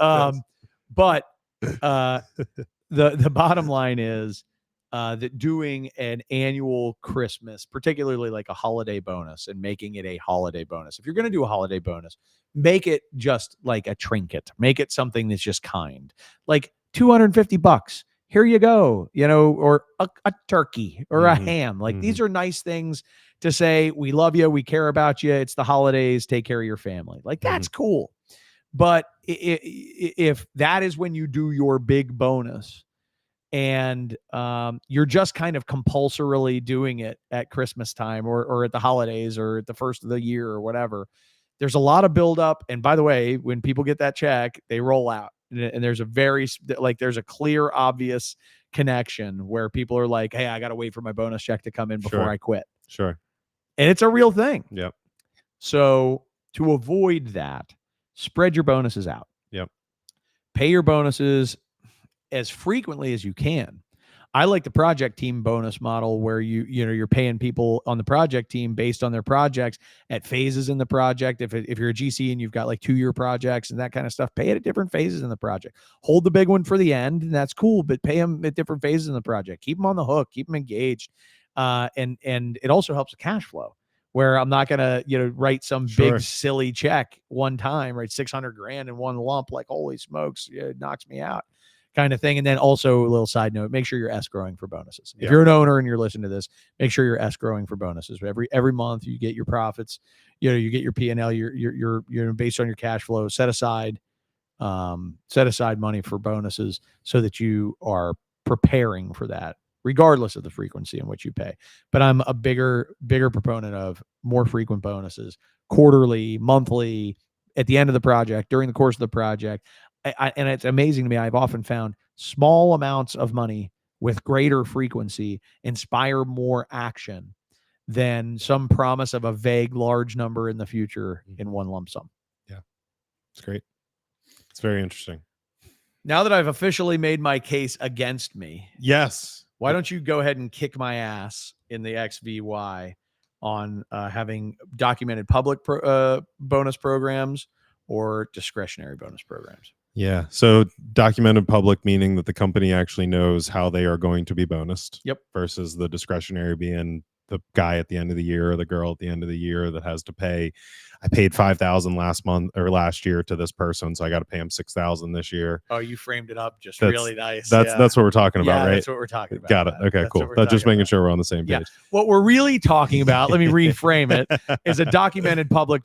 But the bottom line is that doing an annual Christmas, particularly like a holiday bonus, and making it a holiday bonus. If you're going to do a holiday bonus, make it just like a trinket. Make it something that's just kind. Like $250. here you go, or a turkey or a ham. Like these are nice things to say, we love you, we care about you, it's the holidays, take care of your family. Like that's cool. But if that is when you do your big bonus, and you're just kind of compulsorily doing it at Christmas time or at the holidays or at the first of the year or whatever, there's a lot of buildup. And by the way, when people get that check, they roll out. And there's there's a clear, obvious connection where people are like, hey, I got to wait for my bonus check to come in before I quit. Sure. And it's a real thing. Yep. So to avoid that, spread your bonuses out. Yep. Pay your bonuses as frequently as you can. I like the project team bonus model where you're paying people on the project team based on their projects at phases in the project. If you're a GC and you've got like 2-year projects and that kind of stuff, pay it at different phases in the project. Hold the big one for the end, and that's cool, but pay them at different phases in the project. Keep them on the hook, keep them engaged. And it also helps the cash flow, where I'm not going to, write some big silly check one time, right? 600 grand in one lump. Like, holy smokes, it knocks me out, kind of thing. And then also a little side note, make sure you're escrowing for bonuses. If you're an owner and you're listening to this, make sure you're escrowing for bonuses. Every month you get your profits, you get your P&L, you're based on your cash flow, set aside money for bonuses so that you are preparing for that, regardless of the frequency in which you pay. But I'm a bigger proponent of more frequent bonuses, quarterly, monthly, at the end of the project, during the course of the project. And it's amazing to me. I've often found small amounts of money with greater frequency inspire more action than some promise of a vague large number in the future in one lump sum. Yeah, it's great. It's very interesting. Now that I've officially made my case against me, yes, why don't you go ahead and kick my ass in the XVY on having documented public bonus programs or discretionary bonus programs? Yeah. So documented public, meaning that the company actually knows how they are going to be bonused. Yep. Versus the discretionary being the guy at the end of the year or the girl at the end of the year that has to pay. I paid $5,000 last month or last year to this person, so I got to pay him $6,000 this year. Oh, you framed it up just really nice. That's what we're talking about, right? That's what we're talking about. Got it. Okay, cool. Just making sure we're on the same page. What we're really talking about, let me reframe it, is a documented public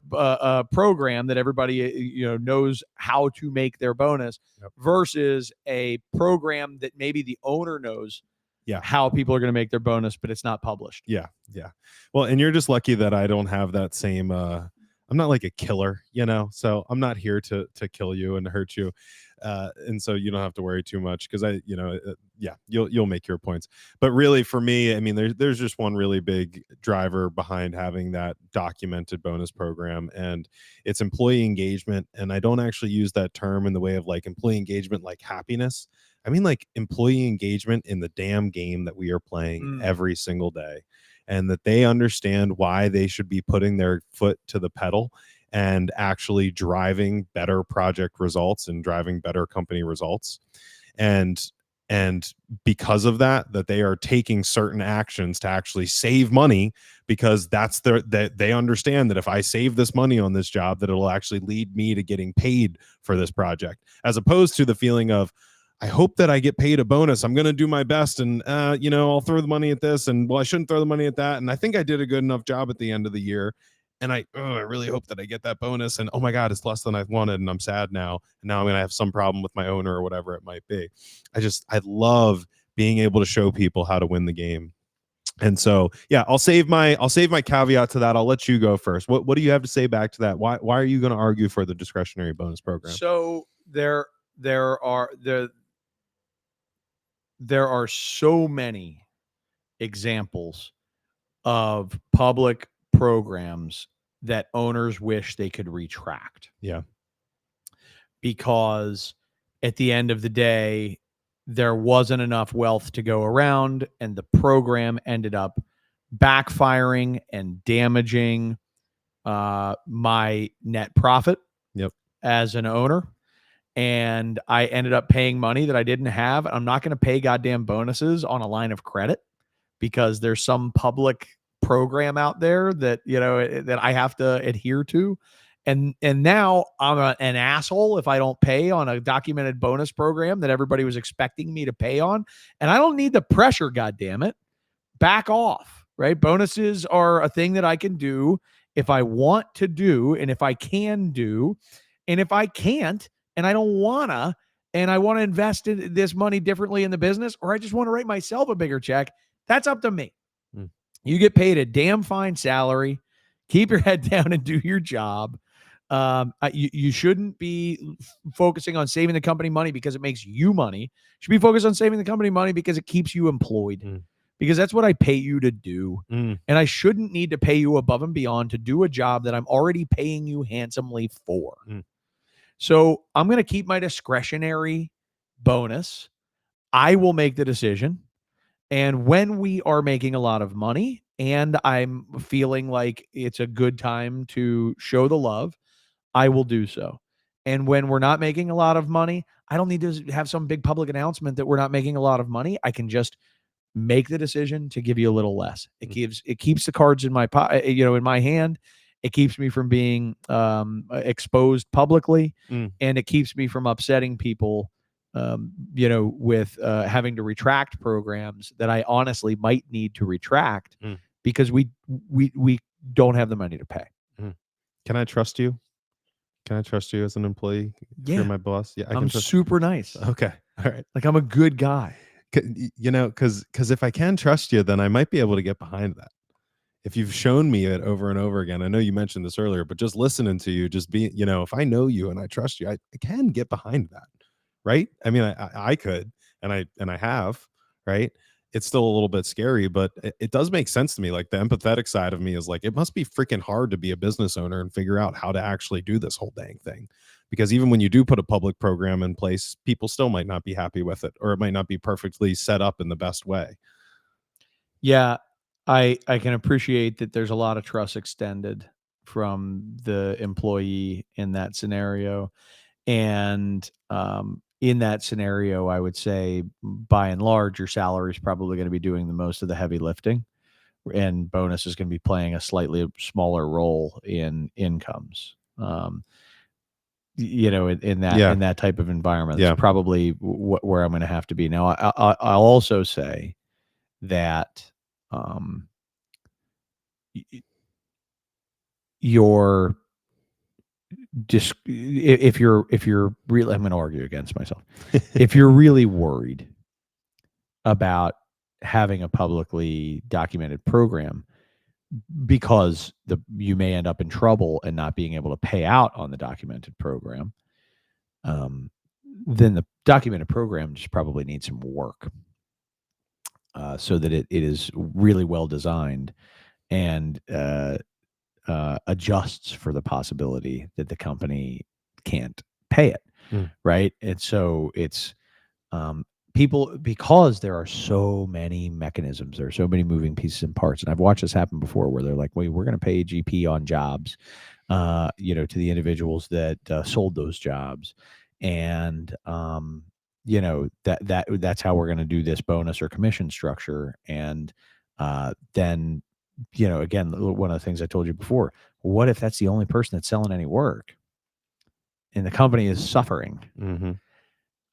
program that everybody knows how to make their bonus, versus a program that maybe the owner knows how people are going to make their bonus, but it's not published. Yeah. Well, and you're just lucky that I don't have that same I'm not like a killer, so I'm not here to kill you and hurt you. And so you don't have to worry too much, because you'll make your points. But really, for me, I mean, there's just one really big driver behind having that documented bonus program, and it's employee engagement. And I don't actually use that term in the way of like employee engagement like happiness. I mean like employee engagement in the damn game that we are playing every single day, and that they understand why they should be putting their foot to the pedal and actually driving better project results and driving better company results. And because of that they are taking certain actions to actually save money, because that they understand that if I save this money on this job, that it'll actually lead me to getting paid for this project, as opposed to the feeling of, I hope that I get paid a bonus. I'm going to do my best, and I'll throw the money at this, and I shouldn't throw the money at that, and I think I did a good enough job at the end of the year, and I really hope that I get that bonus, and oh my God, it's less than I wanted, and I'm sad now, and now I'm going to have some problem with my owner or whatever it might be. I love being able to show people how to win the game. And so, I'll save my caveat to that. I'll let you go first. What do you have to say back to that? Why are you going to argue for the discretionary bonus program? So there are so many examples of public programs that owners wish they could retract. Yeah. Because at the end of the day, there wasn't enough wealth to go around, and the program ended up backfiring and damaging my net profit as an owner. And I ended up paying money that I didn't have. I'm not going to pay goddamn bonuses on a line of credit because there's some public program out there that, that I have to adhere to. And now I'm an asshole if I don't pay on a documented bonus program that everybody was expecting me to pay on. And I don't need the pressure, goddammit. Back off, right? Bonuses are a thing that I can do if I want to do, and if I can do. And if I can't, and I don't wanna, and I want to invest in this money differently in the business, or I just want to write myself a bigger check, that's up to me. You get paid a damn fine salary. Keep your head down and do your job. You shouldn't be focusing on saving the company money because it makes you money. You should be focused on saving the company money because it keeps you employed. Because that's what I pay you to do. And I shouldn't need to pay you above and beyond to do a job that I'm already paying you handsomely for. So I'm going to keep my discretionary bonus. I will make the decision. And when we are making a lot of money and I'm feeling like it's a good time to show the love, I will do so. And when we're not making a lot of money, I don't need to have some big public announcement that we're not making a lot of money. I can just make the decision to give you a little less. It keeps the cards in my in my hand. It keeps me from being exposed publicly, and it keeps me from upsetting people with having to retract programs that I honestly might need to retract because we don't have the money to pay. Can I trust you? Can I trust you as an employee? Yeah. You're my boss. Yeah, I'm super nice. Okay. All right. Like I'm a good guy. Because if I can trust you, then I might be able to get behind that. If you've shown me it over and over again, I know you mentioned this earlier, but just listening to you, just be, if I know you and I trust you, I can get behind that. Right. I mean, I could, and I have, right. It's still a little bit scary, but it does make sense to me. Like the empathetic side of me is like, it must be freaking hard to be a business owner and figure out how to actually do this whole dang thing. Because even when you do put a public program in place, people still might not be happy with it, or it might not be perfectly set up in the best way. Yeah, I can appreciate that there's a lot of trust extended from the employee in that scenario. And in that scenario, I would say by and large, your salary is probably going to be doing the most of the heavy lifting, and bonus is going to be playing a slightly smaller role in incomes. In that type of environment, it's probably where I'm going to have to be. Now, I'll also say that your if you're really, I'm going to argue against myself. If you're really worried about having a publicly documented program because you may end up in trouble and not being able to pay out on the documented program, then the documented program just probably needs some work so that it is really well designed and adjusts for the possibility that the company can't pay it. Right. And so it's people, because there are so many mechanisms, there are so many moving pieces and parts. And I've watched this happen before where they're like, wait, we're going to pay GP on jobs, to the individuals that sold those jobs. And, that's how we're going to do this bonus or commission structure. And then, again, one of the things I told you before, what if that's the only person that's selling any work and the company is suffering?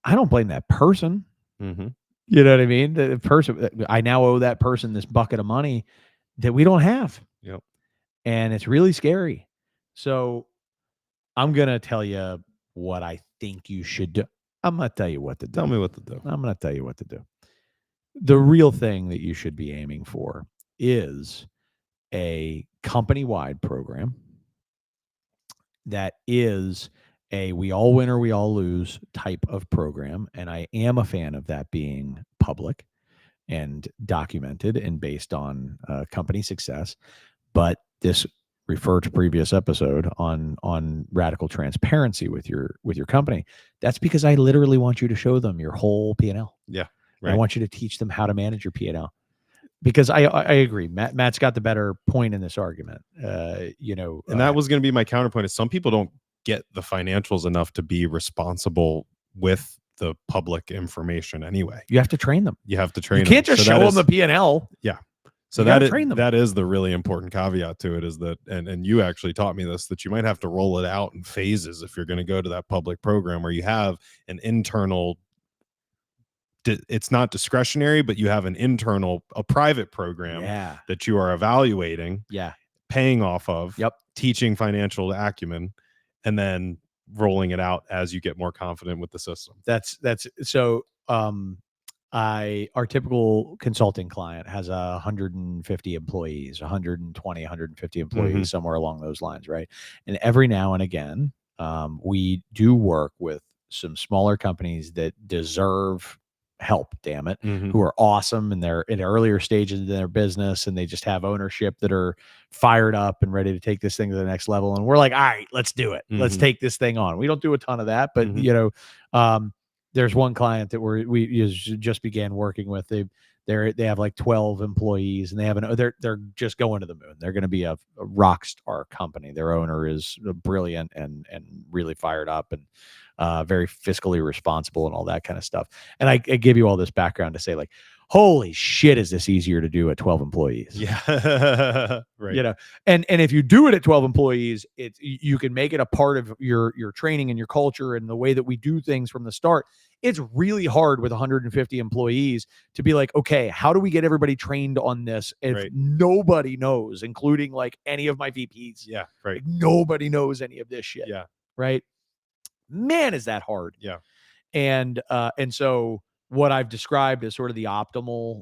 I don't blame that person. You know what I mean? The person, I now owe that person this bucket of money that we don't have. Yep. And it's really scary. So I'm going to tell you what I think you should do. I'm going to tell you what to do. Tell me what to do. I'm going to tell you what to do. The real thing that you should be aiming for is a company-wide program that is a we all win or we all lose type of program. And I am a fan of that being public and documented and based on company success. But this, refer to previous episode on radical transparency with your company. That's because I literally want you to show them your whole P&L. Yeah. Right. I want you to teach them how to manage your P&L. Because I agree, Matt's got the better point in this argument. And that was going to be my counterpoint. Is some people don't get the financials enough to be responsible with the public information anyway. You have to train them. You have to train. You can't just show them the P&L. Yeah. So that is the really important caveat to it, is that, and you actually taught me this, that you might have to roll it out in phases if you're going to go to that public program where you have an internal, it's not discretionary, but you have a private program that you are evaluating, paying off of, teaching financial acumen, and then rolling it out as you get more confident with the system. That's so our typical consulting client has 150 employees, 120, 150 employees, somewhere along those lines, right? And every now and again, we do work with some smaller companies that deserve help, damn it, who are awesome, and they're in earlier stages of their business, and they just have ownership that are fired up and ready to take this thing to the next level. And we're like, all right, let's do it. Let's take this thing on. We don't do a ton of that, but there's one client that we just began working with. They have like 12 employees, and they're just going to the moon. They're going to be a rock star company. Their owner is brilliant and really fired up, and very fiscally responsible and all that kind of stuff. And I give you all this background to say, like, holy shit, is this easier to do at 12 employees? Yeah. Right. And if you do it at 12 employees, you can make it a part of your training and your culture and the way that we do things from the start. It's really hard with 150 employees to be like, okay, how do we get everybody trained on this if nobody knows, including like any of my VPs? Yeah. Right. Like, nobody knows any of this shit. Yeah. Right. Man, is that hard. Yeah. And so what I've described as sort of the optimal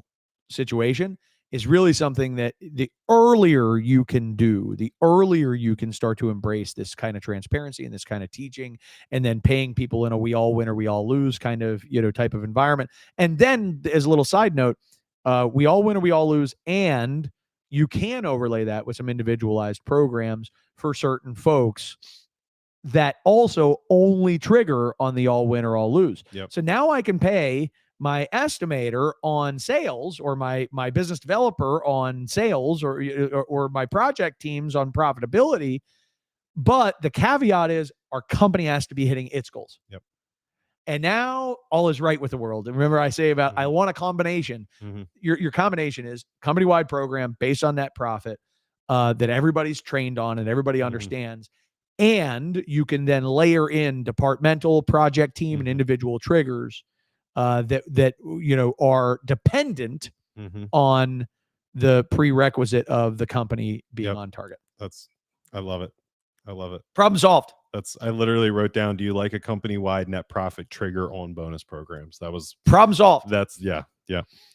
situation is really something that the earlier you can do, the earlier you can start to embrace this kind of transparency and this kind of teaching, and then paying people in a we all win or we all lose kind of, type of environment. And then, as a little side note, we all win or we all lose, and you can overlay that with some individualized programs for certain folks that also only trigger on the all win or all lose. So now I can pay my estimator on sales, or my business developer on sales, or my project teams on profitability. But the caveat is our company has to be hitting its goals. And now all is right with the world. And remember, I say about I want a combination. Your combination is company-wide program based on net profit that everybody's trained on and everybody understands. And you can then layer in departmental, project team, and individual triggers that are dependent on the prerequisite of the company being on target. I love it. I love it. Problem solved. I literally wrote down, do you like a company-wide net profit trigger on bonus programs? That was problem solved. Yeah.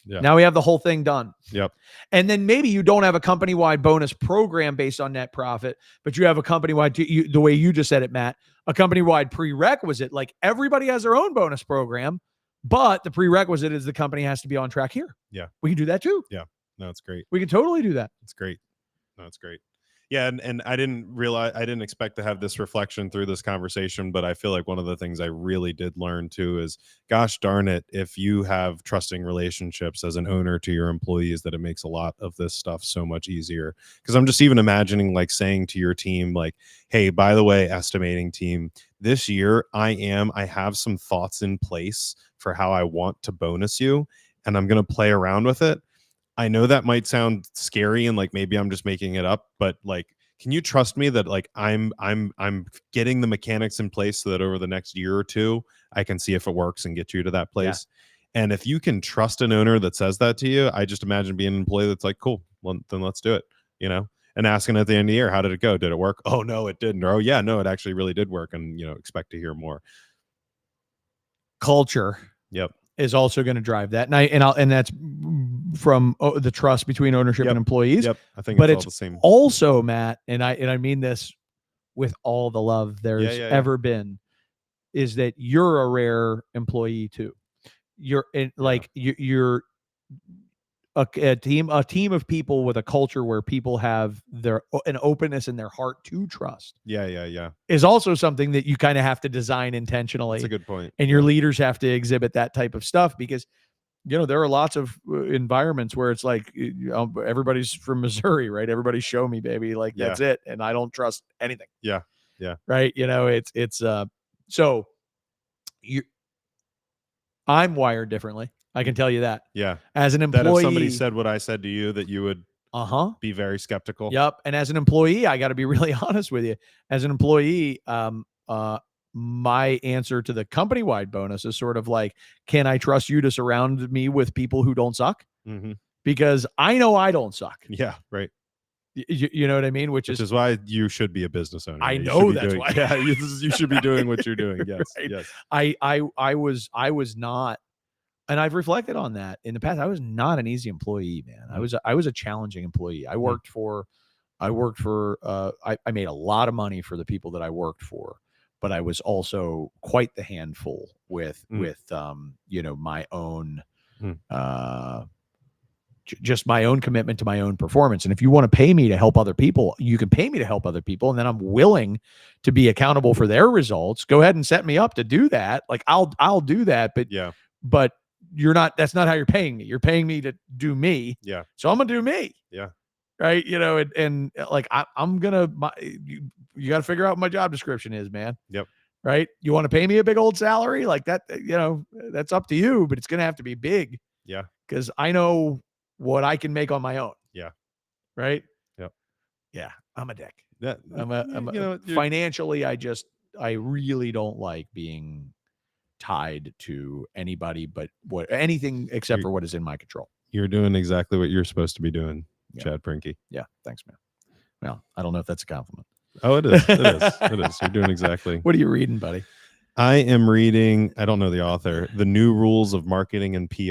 Now we have the whole thing done. Yep. And then maybe you don't have a company-wide bonus program based on net profit, but you have a company-wide, the way you just said it, Matt, a company-wide prerequisite. Like, everybody has their own bonus program, but the prerequisite is the company has to be on track here. Yeah. We can do that too. Yeah. No, it's great. We can totally do that. It's great. No, it's great. Yeah, and I didn't expect to have this reflection through this conversation, but I feel like one of the things I really did learn too is, gosh darn it, if you have trusting relationships as an owner to your employees, that it makes a lot of this stuff so much easier. Because I'm just even imagining, like, saying to your team, like, hey, by the way, estimating team, this year I have some thoughts in place for how I want to bonus you, and I'm going to play around with it. I know that might sound scary and like maybe I'm just making it up, but like, can you trust me that like I'm getting the mechanics in place so that over the next year or two I can see if it works and get you to that place? Yeah. And if you can trust an owner that says that to you, I just imagine being an employee that's like, cool, well, then let's do it, and asking at the end of the year, how did it go? Did it work? Oh no, it didn't. Or, oh yeah, no, it actually really did work. And expect to hear more. Culture. Yep. Is also going to drive that. And that's from the trust between ownership and employees. Yep. I think but it's all the same. Also, Matt, and I mean this with all the love there's ever been, is that you're a rare employee too. You're you're a team of people with a culture where people have an openness in their heart to trust. Yeah. Is also something that you kind of have to design intentionally. That's a good point. And your leaders have to exhibit that type of stuff, because there are lots of environments where it's like, everybody's from Missouri, right? Everybody show me, baby. Like, that's it. And I don't trust anything. Yeah. Right. So I'm wired differently. I can tell you that. Yeah. As an That if somebody employee, said what I said to you, that you would be very skeptical. Yep. And as an employee, I got to be really honest with you. As an employee, my answer to the company-wide bonus is sort of like, can I trust you to surround me with people who don't suck? Because I know I don't suck. Yeah, right. You know what I mean? Which is why you should be a business owner. I know that's doing, why. Yeah, you should be doing what you're doing. Yes, right? Yes. I was not, and I've reflected on that in the past. I was not an easy employee, man. I was a challenging employee. I worked for I made a lot of money for the people that I worked for, but I was also quite the handful with my own just my own commitment to my own performance. And if you want to pay me to help other people, you can pay me to help other people, and then I'm willing to be accountable for their results. Go ahead and set me up to do that. Like I'll do that, but that's not how you're paying me. You're paying me to do me. Yeah. So I'm gonna do me. Yeah. Right. And like I'm gonna you got to figure out what my job description is, man. Yep. Right. You want to pay me a big old salary like that? That's up to you, but it's gonna have to be big. Yeah. Because I know what I can make on my own. Yeah. Right. Yep. Yeah. I'm a dick. I'm financially, I really don't like being tied to anybody but anything except for what is in my control. You're doing exactly what you're supposed to be doing, Chad Prinky. Yeah. Thanks, man. Well, I don't know if that's a compliment. Oh, it is. It is. It is. You're doing exactly. What are you reading, buddy? I am reading, I don't know the author, The New Rules of Marketing and PR.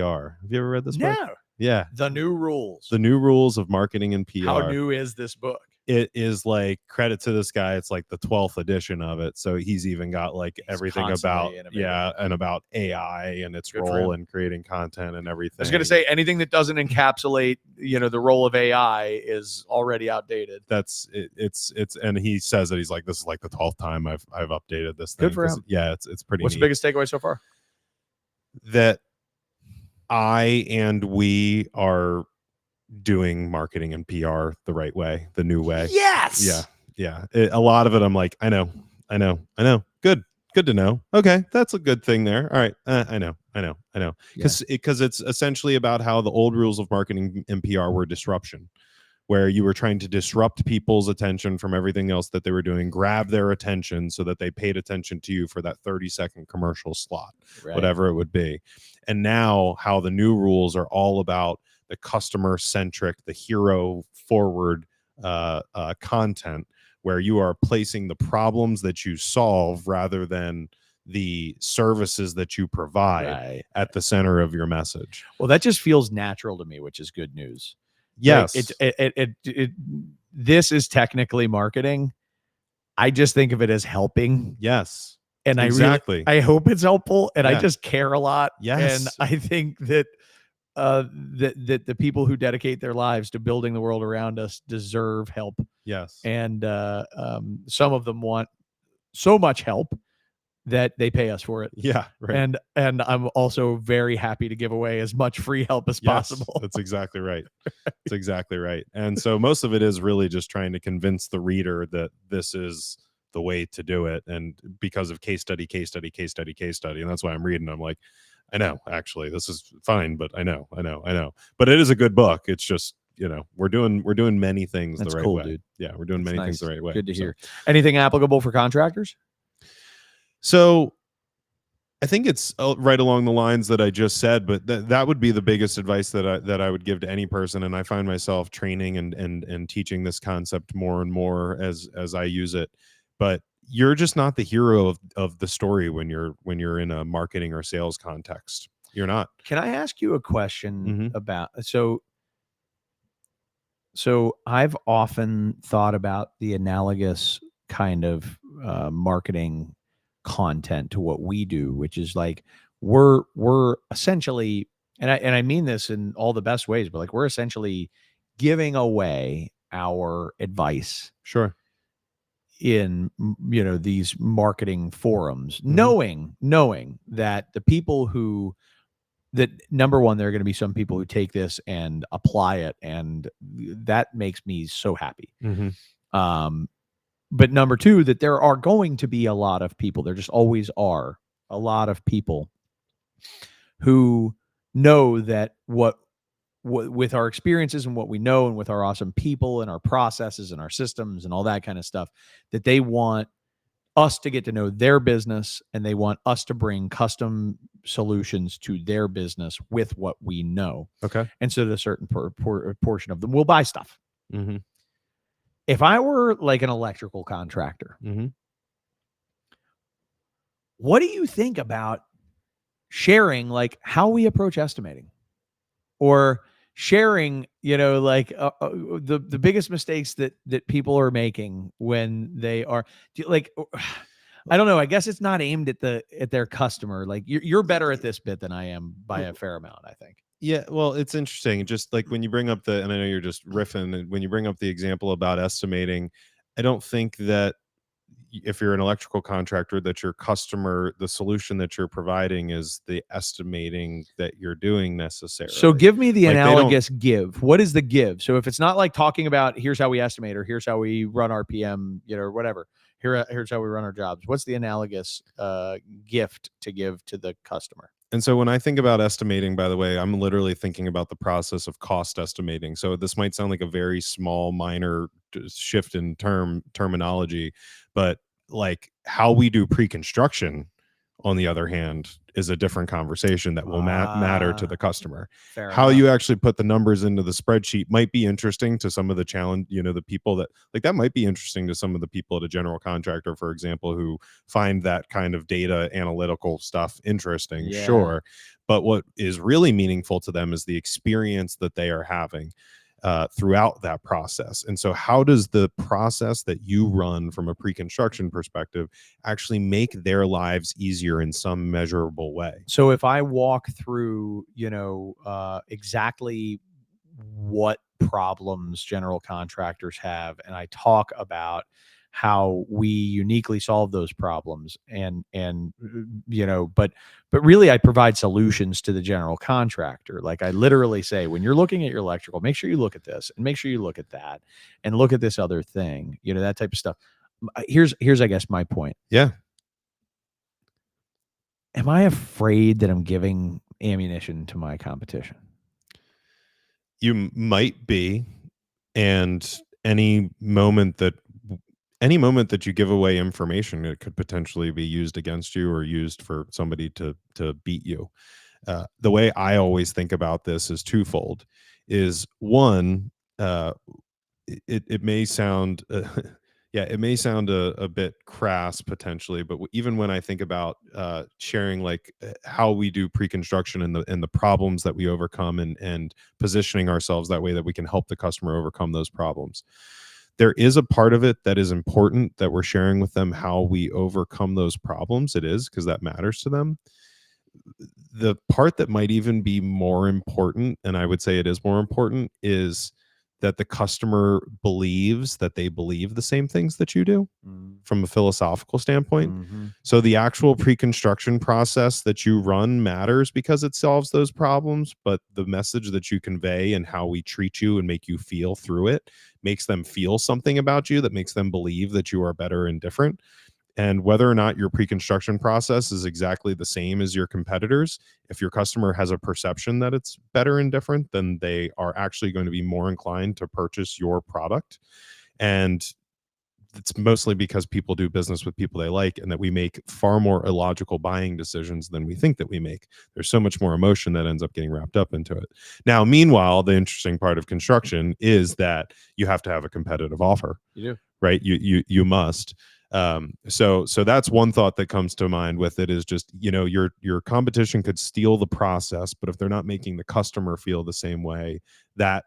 Have you ever read this book? No. Yeah. The New Rules. The New Rules of Marketing and PR. How new is this book? It is like, credit to this guy, it's like the 12th edition of it. So he's even got like everything about and about AI and its role in creating content and everything. I was going to say anything that doesn't encapsulate, the role of AI is already outdated. That's it's and he says that he's like, this is like the 12th time I've updated this thing. Good for him. Yeah, it's pretty What's neat. The biggest takeaway so far? That I and we are doing marketing and PR the right way, the new way. Yes. Yeah. A lot of it, I'm like, I know. Good to know. Okay, that's a good thing there. All right, I know. Because it's essentially about how the old rules of marketing and PR were disruption, where you were trying to disrupt people's attention from everything else that they were doing, grab their attention so that they paid attention to you for that 30-second commercial slot, whatever it would be. And now how the new rules are all about the customer-centric, the hero-forward content, where you are placing the problems that you solve rather than the services that you provide at the center of your message. Well, that just feels natural to me, which is good news. Yes. This is technically marketing. I just think of it as helping. Yes. And exactly. I hope it's helpful, and I just care a lot. Yes. And I think that that the people who dedicate their lives to building the world around us deserve help. Yes. And some of them want so much help that they pay us for it. Yeah. Right. And I'm also very happy to give away as much free help as possible. That's exactly right. That's exactly right. And so most of it is really just trying to convince the reader that this is the way to do it. And because of case study. And that's why I'm reading. I'm like, I know, actually, this is fine, but I know. But it is a good book. It's just, we're doing many things the right way. Dude. Yeah, we're doing many things the right way. Good to hear. Anything applicable for contractors? So I think it's right along the lines that I just said, but that would be the biggest advice that I would give to any person. And I find myself training and teaching this concept more and more as I use it. But you're just not the hero of the story when you're in a marketing or sales context. You're not. Can I ask you a question about so I've often thought about the analogous kind of marketing content to what we do, which is like we're essentially, and I mean this in all the best ways, but like we're essentially giving away our advice. Sure. In these marketing forums, knowing that the people that number one, there are going to be some people who take this and apply it, and that makes me so happy. But number two, that there are going to be a lot of people, there just always are a lot of people who know that with our experiences and what we know and with our awesome people and our processes and our systems and all that kind of stuff, that they want us to get to know their business and they want us to bring custom solutions to their business with what we know. Okay. And so a certain portion of them will buy stuff. Mm-hmm. If I were like an electrical contractor, Mm-hmm. what do you think about sharing like how we approach estimating, or sharing, like the biggest mistakes that people are making when they are like, I don't know. I guess it's not aimed at their customer. Like you're better at this bit than I am by a fair amount, I think. Yeah, well, it's interesting. Just like when you bring up and I know you're just riffing, and when you bring up the example about estimating, I don't think that if you're an electrical contractor, that your customer, the solution that you're providing is the estimating that you're doing necessarily. So give me the analogous give. What is the give? So if it's not like talking about here's how we estimate or here's how we run our PM, or whatever. Here's how we run our jobs. What's the analogous gift to give to the customer? And so when I think about estimating, by the way, I'm literally thinking about the process of cost estimating. So this might sound like a very small, minor shift in terminology, but like how we do pre-construction, on the other hand, is a different conversation that will matter to the customer. How you actually put the numbers into the spreadsheet might be interesting to some of the the people that might be interesting to some of the people at a general contractor, for example, who find that kind of data analytical stuff interesting. Yeah. Sure. But what is really meaningful to them is the experience that they are having throughout that process. And so how does the process that you run from a pre-construction perspective actually make their lives easier in some measurable way? So if I walk through, exactly what problems general contractors have, and I talk about how we uniquely solve those problems, and but really I provide solutions to the general contractor. Like I literally say, when you're looking at your electrical, make sure you look at this and make sure you look at that and look at this other thing, that type of stuff. Here's I guess my point. Yeah. Am I afraid that I'm giving ammunition to my competition? You might be. And any moment that you give away information, it could potentially be used against you or used for somebody to beat you. The way I always think about this is twofold. Is one, it may sound it may sound a bit crass potentially, but even when I think about sharing like how we do pre-construction and the problems that we overcome, and positioning ourselves that way that we can help the customer overcome those problems, there is a part of it that is important that we're sharing with them how we overcome those problems. It is because that matters to them. The part that might even be more important, and I would say it is more important, is that the customer believes that they believe the same things that you do from a philosophical standpoint. Mm-hmm. So the actual pre-construction process that you run matters because it solves those problems, but the message that you convey and how we treat you and make you feel through it makes them feel something about you that makes them believe that you are better and different. And whether or not your pre-construction process is exactly the same as your competitors, if your customer has a perception that it's better and different, then they are actually going to be more inclined to purchase your product. And it's mostly because people do business with people they like, and that we make far more illogical buying decisions than we think that we make. There's so much more emotion that ends up getting wrapped up into it. Now, meanwhile, the interesting part of construction is that you have to have a competitive offer. You do. Right? You must. So that's one thought that comes to mind with it, is just, your competition could steal the process, but if they're not making the customer feel the same way, that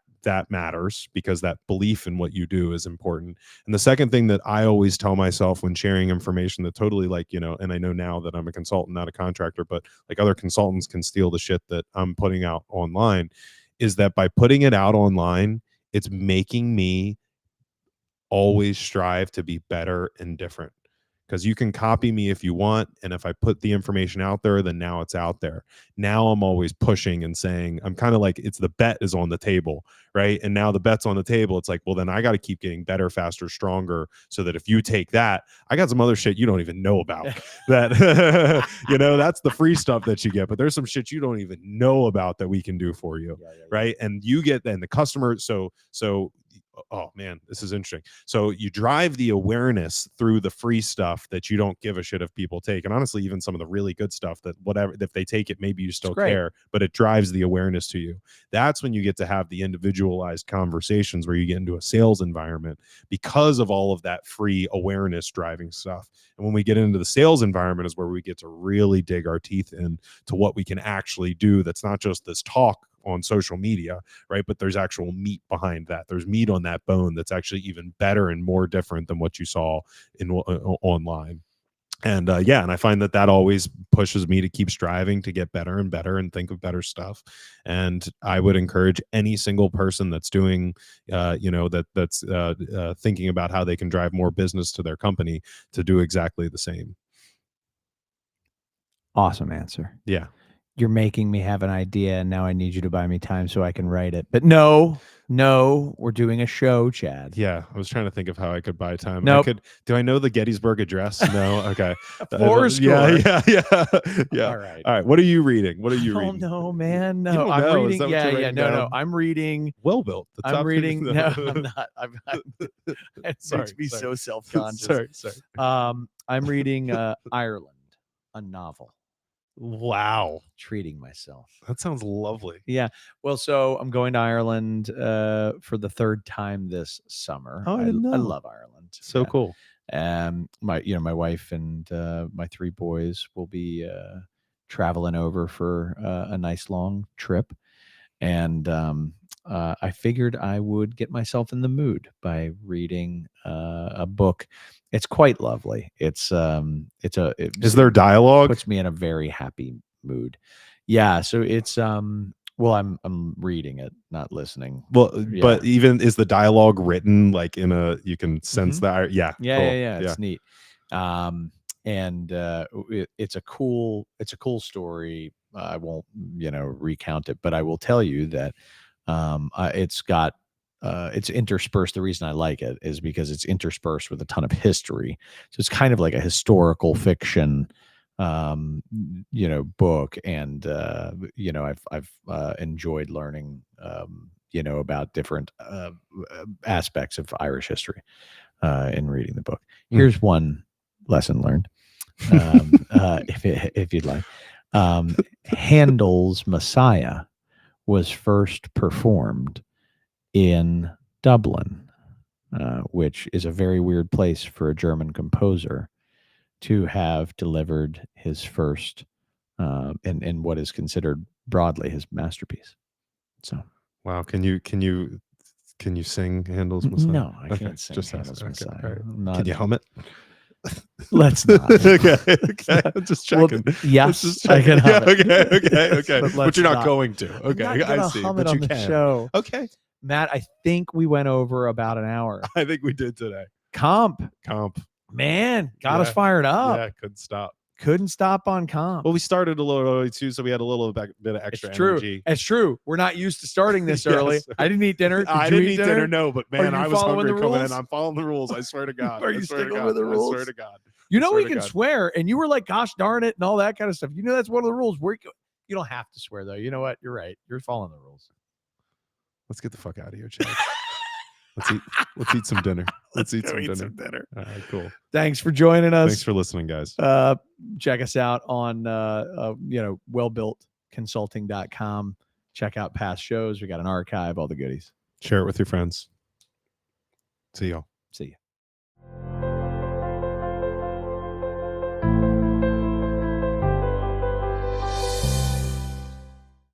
matters, because that belief in what you do is important. And the second thing that I always tell myself when sharing information that totally, like, and I know now that I'm a consultant, not a contractor, but like other consultants can steal the shit that I'm putting out online, is that by putting it out online, it's making me always strive to be better and different. because you can copy me if you want. And if I put the information out there, then now it's out there. Now I'm always pushing and saying, I'm kind of like, it's the bet is on the table, right? And now the bet's on the table. It's like, well, then I got to keep getting better, faster, stronger, so that if you take that, I got some other shit you don't even know about. That you know, that's the free stuff that you get, but there's some shit you don't even know about that we can do for you, right? And you get then the customer. So oh man, this is interesting. So you drive the awareness through the free stuff that you don't give a shit if people take, and honestly even some of the really good stuff that whatever, if they take it, maybe you still care, but it drives the awareness to you. That's when you get to have the individualized conversations where you get into a sales environment because of all of that free awareness driving stuff. And when we get into the sales environment is where we get to really dig our teeth in to what we can actually do. That's not just this talk on social media, right? But there's actual meat behind that. There's meat on that bone that's actually even better and more different than what you saw in online. And and I find that always pushes me to keep striving to get better and better and think of better stuff. And I would encourage any single person that's doing, that's thinking about how they can drive more business to their company to do exactly the same. Awesome answer. Yeah. You're making me have an idea, and now I need you to buy me time so I can write it. But no, we're doing a show, Chad. Yeah, I was trying to think of how I could buy time. Nope. Do I know the Gettysburg Address? No. Okay. Yeah. All right. What are you reading? Oh no, man. No, you don't I'm know. reading. Is that what you're writing No. down? I'm reading. Well built. I'm reading. No, I'm not. It makes me so self-conscious. Sorry. I'm reading Ireland, a novel. Wow. Treating myself. That sounds lovely. Yeah. Well, so I'm going to Ireland for the third time this summer. Oh, I love Ireland. So cool. My wife and my 3 boys will be traveling over for a nice long trip. And I figured I would get myself in the mood by reading a book. It's quite lovely. Is there dialogue? Puts me in a very happy mood. Yeah. So it's I'm reading it, not listening. Well, yeah. But even is the dialogue written like in a, you can sense that? Yeah. Yeah. Cool. Yeah. It's neat. It's a cool story. I won't, recount it, but I will tell you that it's interspersed. The reason I like it is because it's interspersed with a ton of history. So it's kind of like a historical fiction, book. And, I've enjoyed learning, about different aspects of Irish history in reading the book. Here's one lesson learned. If you'd like, Handel's Messiah was first performed in Dublin, which is a very weird place for a German composer to have delivered his first, in what is considered broadly his masterpiece. So, wow, can you sing Handel's Messiah? No, I can't sing Handel's Messiah. Right. Can you hum it? Let's not. Okay. Just checking. Well, yes, I can hum it. Okay. But you're not going to. Okay, I see. Hum but it you on can. The show. Okay. Matt, I think we went over about an hour. I think we did today. Comp. Man, got us fired up. Yeah, Couldn't stop on comp. Well, we started a little early too, so we had a little bit of extra energy. It's true. We're not used to starting this early. I didn't eat dinner. I didn't eat dinner. No, but man, I was hungry coming in. I'm following the rules. I swear to God. Are you sticking with the rules? I swear to God. We can swear, and you were like, "Gosh darn it," and all that kind of stuff. That's one of the rules. You don't have to swear though. You know what? You're right. You're following the rules. Let's get the fuck out of here, Chad. Let's eat some dinner. Let's eat some dinner. All right, cool. Thanks for joining us. Thanks for listening, guys. Check us out on wellbuiltconsulting.com. Check out past shows. We got an archive, all the goodies. Share it with your friends. See y'all. See you.